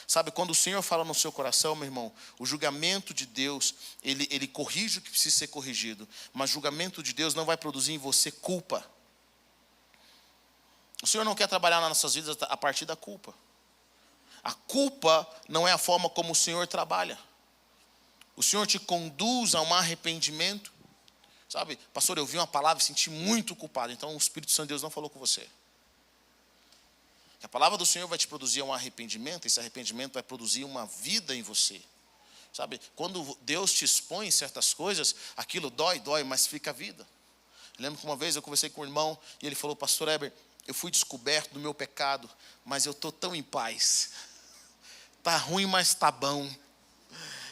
Sabe, quando o Senhor fala no seu coração, meu irmão, o julgamento de Deus, ele corrige o que precisa ser corrigido, mas o julgamento de Deus não vai produzir em você culpa. O Senhor não quer trabalhar nas nossas vidas a partir da culpa. A culpa não é a forma como o Senhor trabalha. O Senhor te conduz a um arrependimento. Sabe, pastor, eu vi uma palavra e senti muito culpado, então o Espírito Santo de Deus não falou com você. A palavra do Senhor vai te produzir um arrependimento, esse arrependimento vai produzir uma vida em você. Sabe, quando Deus te expõe em certas coisas, aquilo dói, mas fica a vida. Eu lembro que uma vez eu conversei com um irmão e ele falou, pastor Heber, eu fui descoberto do meu pecado, mas eu estou tão em paz. Está ruim, mas está bom.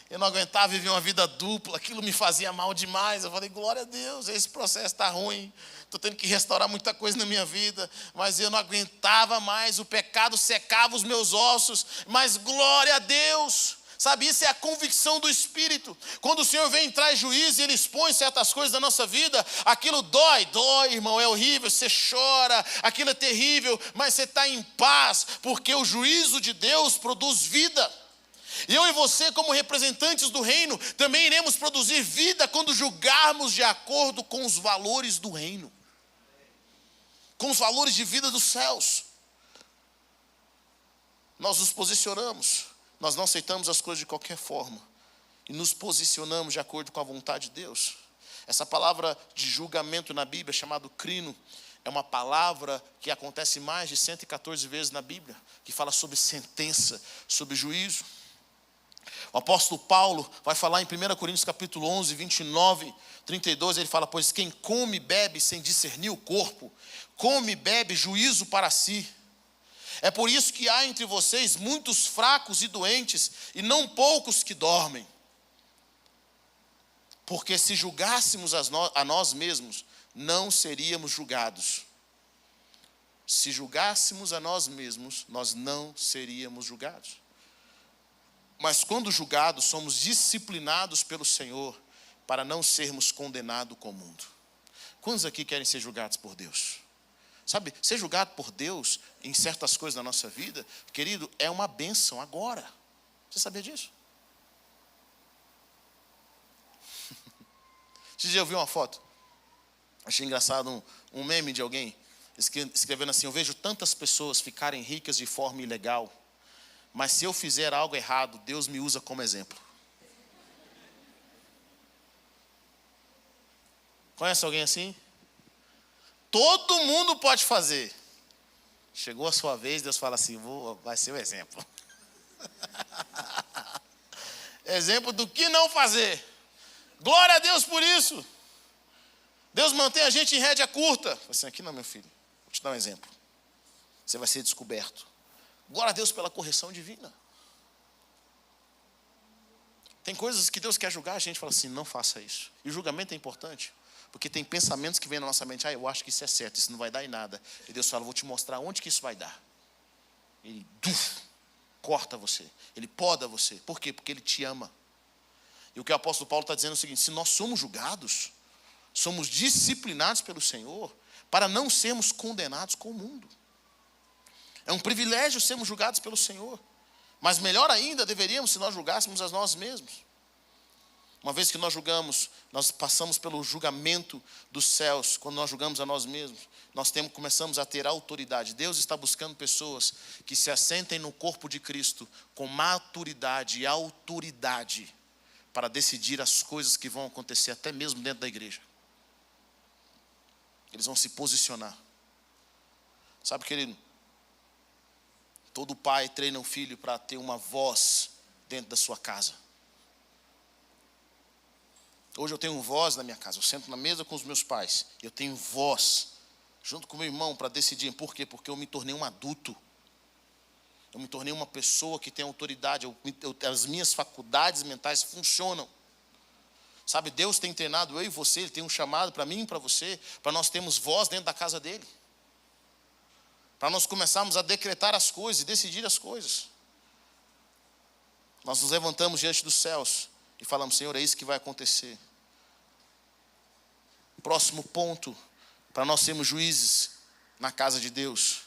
Eu não aguentava viver uma vida dupla, aquilo me fazia mal demais. Eu falei, glória a Deus, esse processo está ruim. Estou tendo que restaurar muita coisa na minha vida, mas eu não aguentava mais, o pecado secava os meus ossos, mas glória a Deus. Sabe, isso é a convicção do Espírito. Quando o Senhor vem e traz juízo e Ele expõe certas coisas da nossa vida, aquilo dói, irmão, é horrível, você chora, aquilo é terrível, mas você está em paz, porque o juízo de Deus produz vida. E eu e você, como representantes do reino, também iremos produzir vida quando julgarmos de acordo com os valores do reino, com os valores de vida dos céus. Nós nos posicionamos, nós não aceitamos as coisas de qualquer forma e nos posicionamos de acordo com a vontade de Deus. Essa palavra de julgamento na Bíblia, chamado crino, é uma palavra que acontece mais de 114 vezes na Bíblia, que fala sobre sentença, sobre juízo. O apóstolo Paulo vai falar em 1 Coríntios capítulo 11, 29, 32, ele fala, pois quem come e bebe sem discernir o corpo, come e bebe juízo para si. É por isso que há entre vocês muitos fracos e doentes, e não poucos que dormem. Porque se julgássemos a nós mesmos, não seríamos julgados. Se julgássemos a nós mesmos, nós não seríamos julgados. Mas quando julgados, somos disciplinados pelo Senhor, para não sermos condenados com o mundo. Quantos aqui querem ser julgados por Deus? Sabe, ser julgado por Deus em certas coisas da nossa vida, querido, é uma bênção agora. Você sabia disso? Esse dia eu vi uma foto, achei engraçado um meme de alguém, escrevendo assim, eu vejo tantas pessoas ficarem ricas de forma ilegal, mas se eu fizer algo errado, Deus me usa como exemplo. Conhece alguém assim? Todo mundo pode fazer. Chegou a sua vez, Deus fala assim, vai ser o exemplo. Exemplo do que não fazer. Glória a Deus por isso. Deus mantém a gente em rédea curta. Assim, aqui não, meu filho. Vou te dar um exemplo. Você vai ser descoberto. Glória a Deus pela correção divina. Tem coisas que Deus quer julgar, a gente fala assim, não faça isso. E o julgamento é importante. Porque tem pensamentos que vêm na nossa mente, eu acho que isso é certo, isso não vai dar em nada. E Deus fala, vou te mostrar onde que isso vai dar. Ele corta você, ele poda você. Por quê? Porque ele te ama. E o que o apóstolo Paulo está dizendo é o seguinte, se nós somos julgados, somos disciplinados pelo Senhor, para não sermos condenados com o mundo. É um privilégio sermos julgados pelo Senhor. Mas melhor ainda deveríamos se nós julgássemos a nós mesmos. Uma vez que nós julgamos, nós passamos pelo julgamento dos céus. Quando nós julgamos a nós mesmos, começamos a ter autoridade. Deus está buscando pessoas que se assentem no corpo de Cristo com maturidade e autoridade para decidir as coisas que vão acontecer até mesmo dentro da igreja. Eles vão se posicionar. Sabe, querido? Todo pai treina um filho para ter uma voz dentro da sua casa. Hoje eu tenho voz na minha casa. Eu sento na mesa com os meus pais. Eu tenho voz junto com meu irmão para decidir. Por quê? Porque eu me tornei um adulto. Eu me tornei uma pessoa que tem autoridade. As minhas faculdades mentais funcionam. Sabe, Deus tem treinado eu e você. Ele tem um chamado para mim e para você. Para nós termos voz dentro da casa dele. Para nós começarmos a decretar as coisas e decidir as coisas. Nós nos levantamos diante dos céus e falamos: Senhor, é isso que vai acontecer. Próximo ponto, para nós sermos juízes na casa de Deus,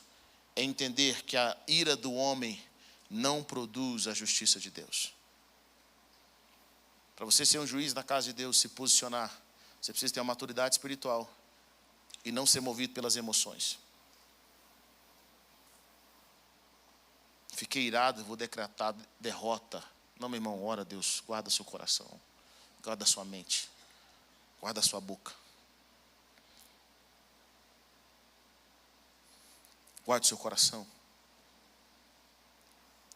é entender que a ira do homem não produz a justiça de Deus. Para você ser um juiz na casa de Deus, se posicionar, você precisa ter uma maturidade espiritual e não ser movido pelas emoções. Fiquei irado, vou decretar derrota. Não, meu irmão, ora a Deus, guarda seu coração, guarda sua mente, guarda sua boca. Guarde seu coração.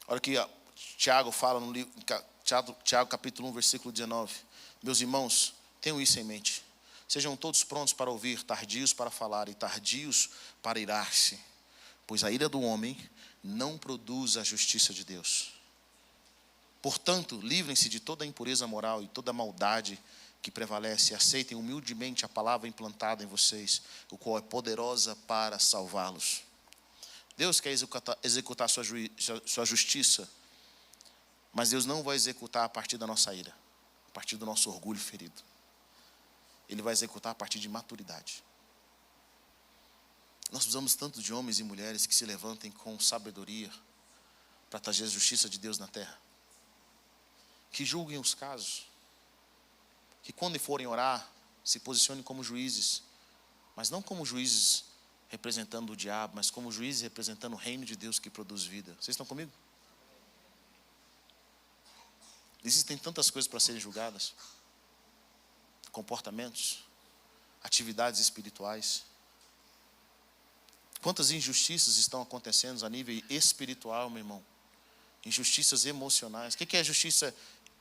Olha o que Tiago fala no livro, Tiago capítulo 1, versículo 19. Meus irmãos, tenham isso em mente. Sejam todos prontos para ouvir, tardios para falar e tardios para irar-se. Pois a ira do homem não produz a justiça de Deus. Portanto, livrem-se de toda a impureza moral e toda a maldade que prevalece. Aceitem humildemente a palavra implantada em vocês, o qual é poderosa para salvá-los. Deus quer executar sua justiça, mas Deus não vai executar a partir da nossa ira, a partir do nosso orgulho ferido. Ele vai executar a partir de maturidade. Nós precisamos tanto de homens e mulheres que se levantem com sabedoria para trazer a justiça de Deus na terra. Que julguem os casos. Que quando forem orar, se posicionem como juízes. Mas não como juízes representando o diabo, mas como juízes representando o reino de Deus que produz vida. Vocês estão comigo? Existem tantas coisas para serem julgadas. Comportamentos, atividades espirituais. Quantas injustiças estão acontecendo a nível espiritual, meu irmão? Injustiças emocionais. O que é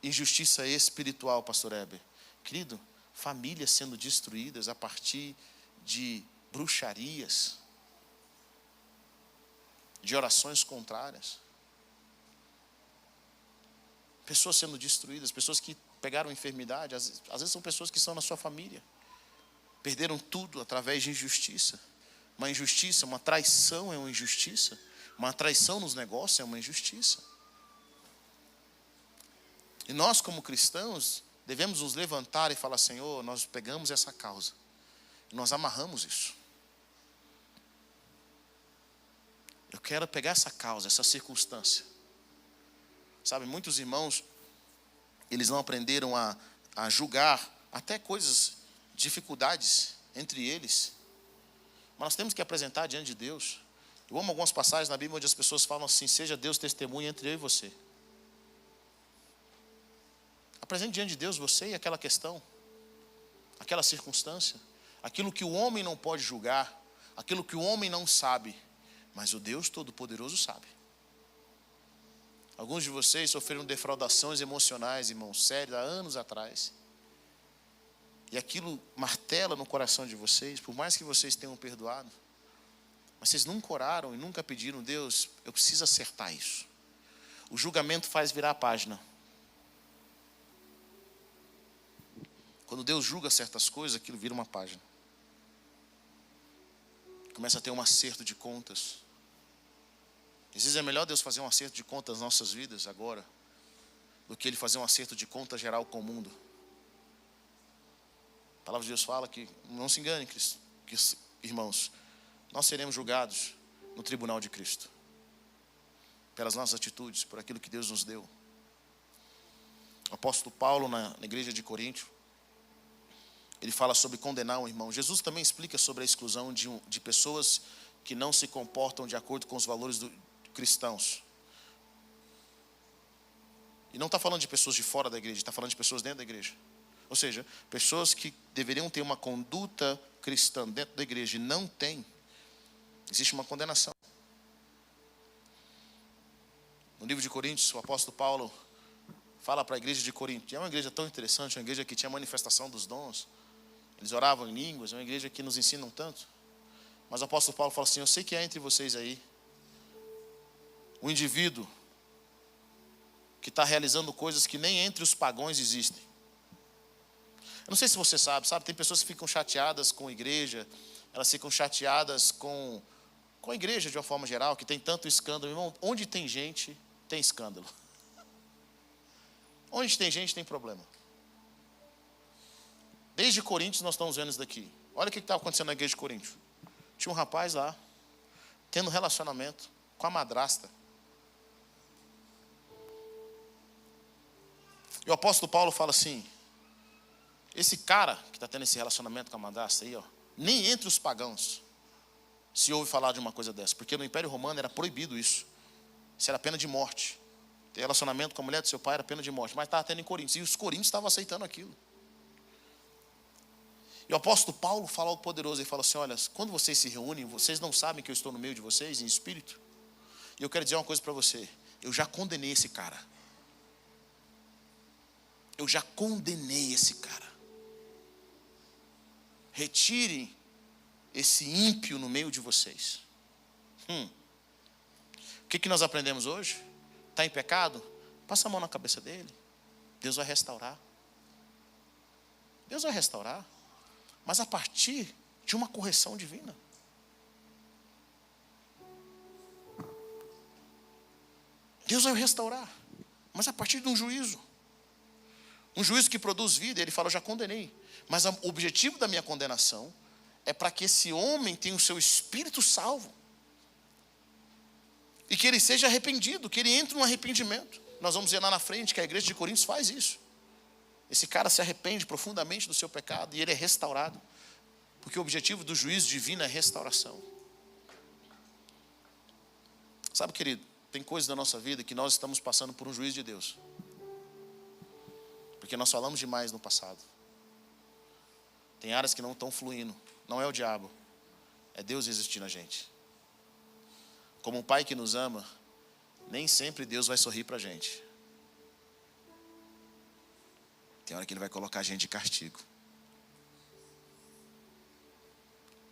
injustiça espiritual, pastor Heber? Querido, famílias sendo destruídas a partir de bruxarias, de orações contrárias. Pessoas sendo destruídas, pessoas que pegaram enfermidade, às vezes são pessoas que estão na sua família. Perderam tudo através de injustiça. Uma injustiça, uma traição é uma injustiça. Uma traição nos negócios é uma injustiça. E nós, como cristãos, devemos nos levantar e falar: Senhor, nós pegamos essa causa. E nós amarramos isso. Eu quero pegar essa causa, essa circunstância. Sabe, muitos irmãos, eles não aprenderam a julgar até coisas, dificuldades entre eles. Mas nós temos que apresentar diante de Deus. Eu amo algumas passagens na Bíblia onde as pessoas falam assim: seja Deus testemunha entre eu e você. Apresente diante de Deus você e aquela questão, aquela circunstância, aquilo que o homem não pode julgar, aquilo que o homem não sabe, mas o Deus Todo-Poderoso sabe. Alguns de vocês sofreram defraudações emocionais, irmãos, sérias, há anos atrás. E aquilo martela no coração de vocês, por mais que vocês tenham perdoado. Mas vocês nunca oraram e nunca pediram: Deus, eu preciso acertar isso. O julgamento faz virar a página. Quando Deus julga certas coisas, aquilo vira uma página. Começa a ter um acerto de contas. Às vezes é melhor Deus fazer um acerto de contas nas nossas vidas agora, do que Ele fazer um acerto de contas geral com o mundo. A palavra de Deus fala que, não se engane, irmãos, nós seremos julgados no tribunal de Cristo. pelas nossas atitudes, por aquilo que Deus nos deu. O apóstolo Paulo, na igreja de Corinto, ele fala sobre condenar um irmão. Jesus também explica sobre a exclusão de pessoas que não se comportam de acordo com os valores cristãos. E não está falando de pessoas de fora da igreja, está falando de pessoas dentro da igreja. Ou seja, pessoas que deveriam ter uma conduta cristã dentro da igreja e não têm. Existe uma condenação. No livro de Coríntios, o apóstolo Paulo fala para a igreja de Corinto. E é uma igreja tão interessante, uma igreja que tinha manifestação dos dons. Eles oravam em línguas, é uma igreja que nos ensina um tanto. Mas o apóstolo Paulo fala assim: eu sei que há entre vocês aí um indivíduo que está realizando coisas que nem entre os pagãos existem. Eu não sei se você sabe, tem pessoas que ficam chateadas com a igreja, elas ficam chateadas com a igreja de uma forma geral, que tem tanto escândalo. Irmão, onde tem gente, tem escândalo. Onde tem gente, tem problema. Desde Coríntios nós estamos vendo isso daqui. Olha o que estava acontecendo na igreja de Coríntios. Tinha um rapaz lá, tendo relacionamento com a madrasta. E o apóstolo Paulo fala assim: esse cara que está tendo esse relacionamento com a madrasta aí, nem entre os pagãos se ouve falar de uma coisa dessa. Porque no Império Romano era proibido isso. Isso era pena de morte. Ter relacionamento com a mulher do seu pai era pena de morte. Mas estava tendo em Coríntios. E os coríntios estavam aceitando aquilo. E o apóstolo Paulo fala algo poderoso. Ele fala assim: olha, quando vocês se reúnem, vocês não sabem que eu estou no meio de vocês em espírito? E eu quero dizer uma coisa para você: eu já condenei esse cara. Eu já condenei esse cara. Retirem esse ímpio no meio de vocês. O que nós aprendemos hoje? Está em pecado? Passa a mão na cabeça dele. Deus vai restaurar. Deus vai restaurar. Mas a partir de uma correção divina. Deus vai restaurar. Mas a partir de um juízo. Um juízo que produz vida. Ele fala: eu já condenei. Mas o objetivo da minha condenação é para que esse homem tenha o seu espírito salvo. E que ele seja arrependido, que ele entre no arrependimento. Nós vamos ver lá na frente que a igreja de Coríntios faz isso. Esse cara se arrepende profundamente do seu pecado e ele é restaurado. Porque o objetivo do juízo divino é restauração. Sabe, querido, tem coisas da nossa vida que nós estamos passando por um juízo de Deus. Porque nós falamos demais no passado. Tem áreas que não estão fluindo. Não é o diabo, é Deus existir na gente. Como um pai que nos ama, nem sempre Deus vai sorrir para a gente. Tem hora que Ele vai colocar a gente de castigo.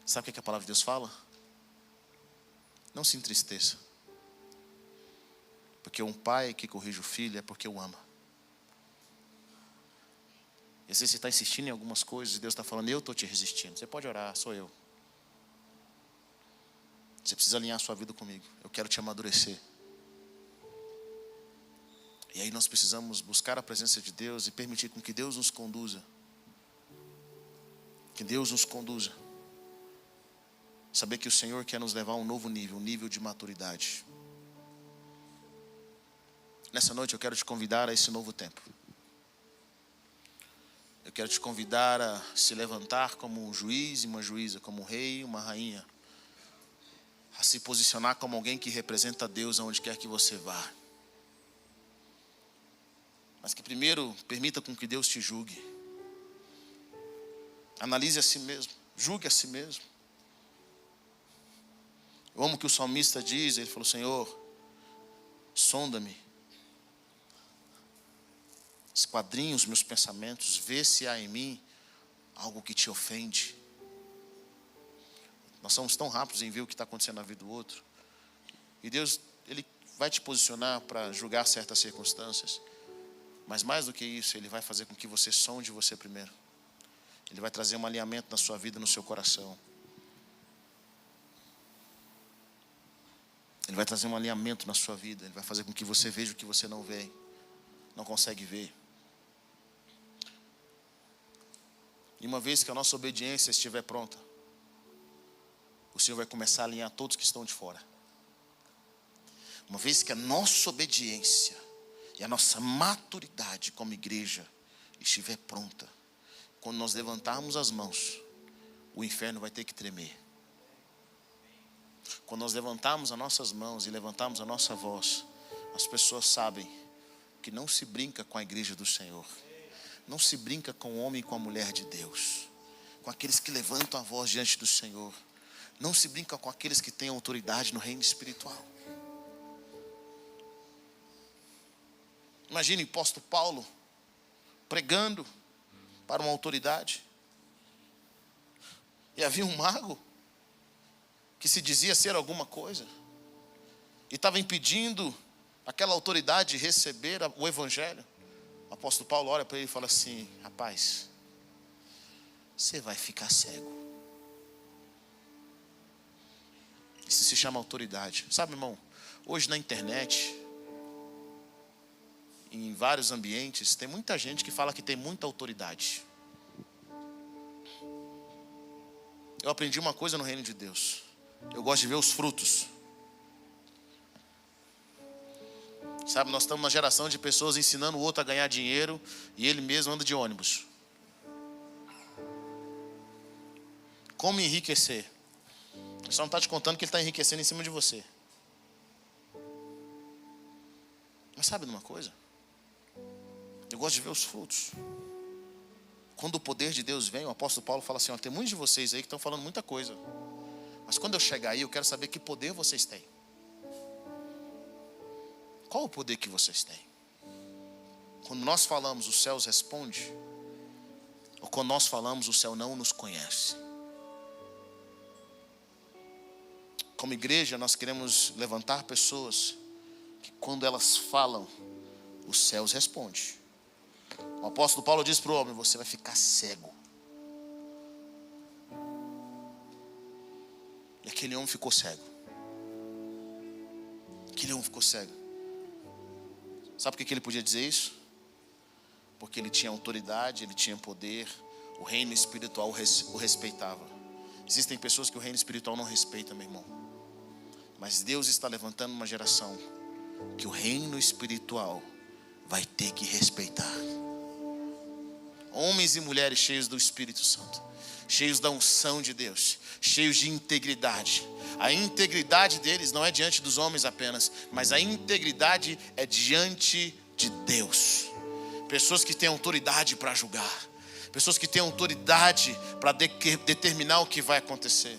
Sabe o que a palavra de Deus fala? Não se entristeça. Porque um pai que corrige o filho é porque o ama. E às vezes você está insistindo em algumas coisas e Deus está falando: eu estou te resistindo. Você pode orar, sou eu. Você precisa alinhar a sua vida comigo. Eu quero te amadurecer. E aí nós precisamos buscar a presença de Deus e permitir com que Deus nos conduza. Que Deus nos conduza. Saber que o Senhor quer nos levar a um novo nível, um nível de maturidade. Nessa noite eu quero te convidar a esse novo tempo. Eu quero te convidar a se levantar como um juiz e uma juíza, como um rei e uma rainha. A se posicionar como alguém que representa a Deus aonde quer que você vá. Mas que primeiro permita com que Deus te julgue. Analise a si mesmo, julgue a si mesmo. Eu amo o que o salmista diz. Ele falou: Senhor, sonda-me, esquadrinha os meus pensamentos, vê se há em mim algo que te ofende. Nós somos tão rápidos em ver o que está acontecendo na vida do outro. E Deus, Ele vai te posicionar para julgar certas circunstâncias. Mas mais do que isso, Ele vai fazer com que você sonde você primeiro. Ele vai trazer um alinhamento na sua vida, no seu coração. Ele vai trazer um alinhamento na sua vida. Ele vai fazer com que você veja o que você não vê, não consegue ver. E uma vez que a nossa obediência estiver pronta, o Senhor vai começar a alinhar todos que estão de fora. Uma vez que a nossa obediência e a nossa maturidade como igreja estiver pronta, quando nós levantarmos as mãos, o inferno vai ter que tremer. Quando nós levantarmos as nossas mãos e levantarmos a nossa voz, as pessoas sabem que não se brinca com a igreja do Senhor. Não se brinca com o homem e com a mulher de Deus. Com aqueles que levantam a voz diante do Senhor. Não se brinca com aqueles que têm autoridade no reino espiritual. Imagine o apóstolo Paulo pregando para uma autoridade. E havia um mago que se dizia ser alguma coisa e estava impedindo aquela autoridade de receber o evangelho. O apóstolo Paulo olha para ele e fala assim: rapaz, você vai ficar cego. Isso se chama autoridade. Sabe, irmão, hoje na internet, em vários ambientes, tem muita gente que fala que tem muita autoridade. Eu aprendi uma coisa no reino de Deus: eu gosto de ver os frutos. Sabe, nós estamos na geração de pessoas ensinando o outro a ganhar dinheiro e ele mesmo anda de ônibus. Como enriquecer? Ele só não está te contando que ele está enriquecendo em cima de você. Mas sabe de uma coisa? Eu gosto de ver os frutos. Quando o poder de Deus vem, o apóstolo Paulo fala assim: ó, tem muitos de vocês aí que estão falando muita coisa, mas quando eu chegar aí, eu quero saber que poder vocês têm. Qual o poder que vocês têm? Quando nós falamos, os céus respondem? Ou quando nós falamos, o céu não nos conhece? Como igreja, nós queremos levantar pessoas que quando elas falam, os céus respondem. O apóstolo Paulo diz para o homem: você vai ficar cego. E aquele homem ficou cego. Aquele homem ficou cego. Sabe por que ele podia dizer isso? Porque ele tinha autoridade, ele tinha poder. O reino espiritual o respeitava. Existem pessoas que o reino espiritual não respeita, meu irmão. Mas Deus está levantando uma geração que o reino espiritual vai ter que respeitar. Homens e mulheres cheios do Espírito Santo, cheios da unção de Deus, cheios de integridade. A integridade deles não é diante dos homens apenas, mas a integridade é diante de Deus. Pessoas que têm autoridade para julgar, pessoas que têm autoridade para determinar o que vai acontecer.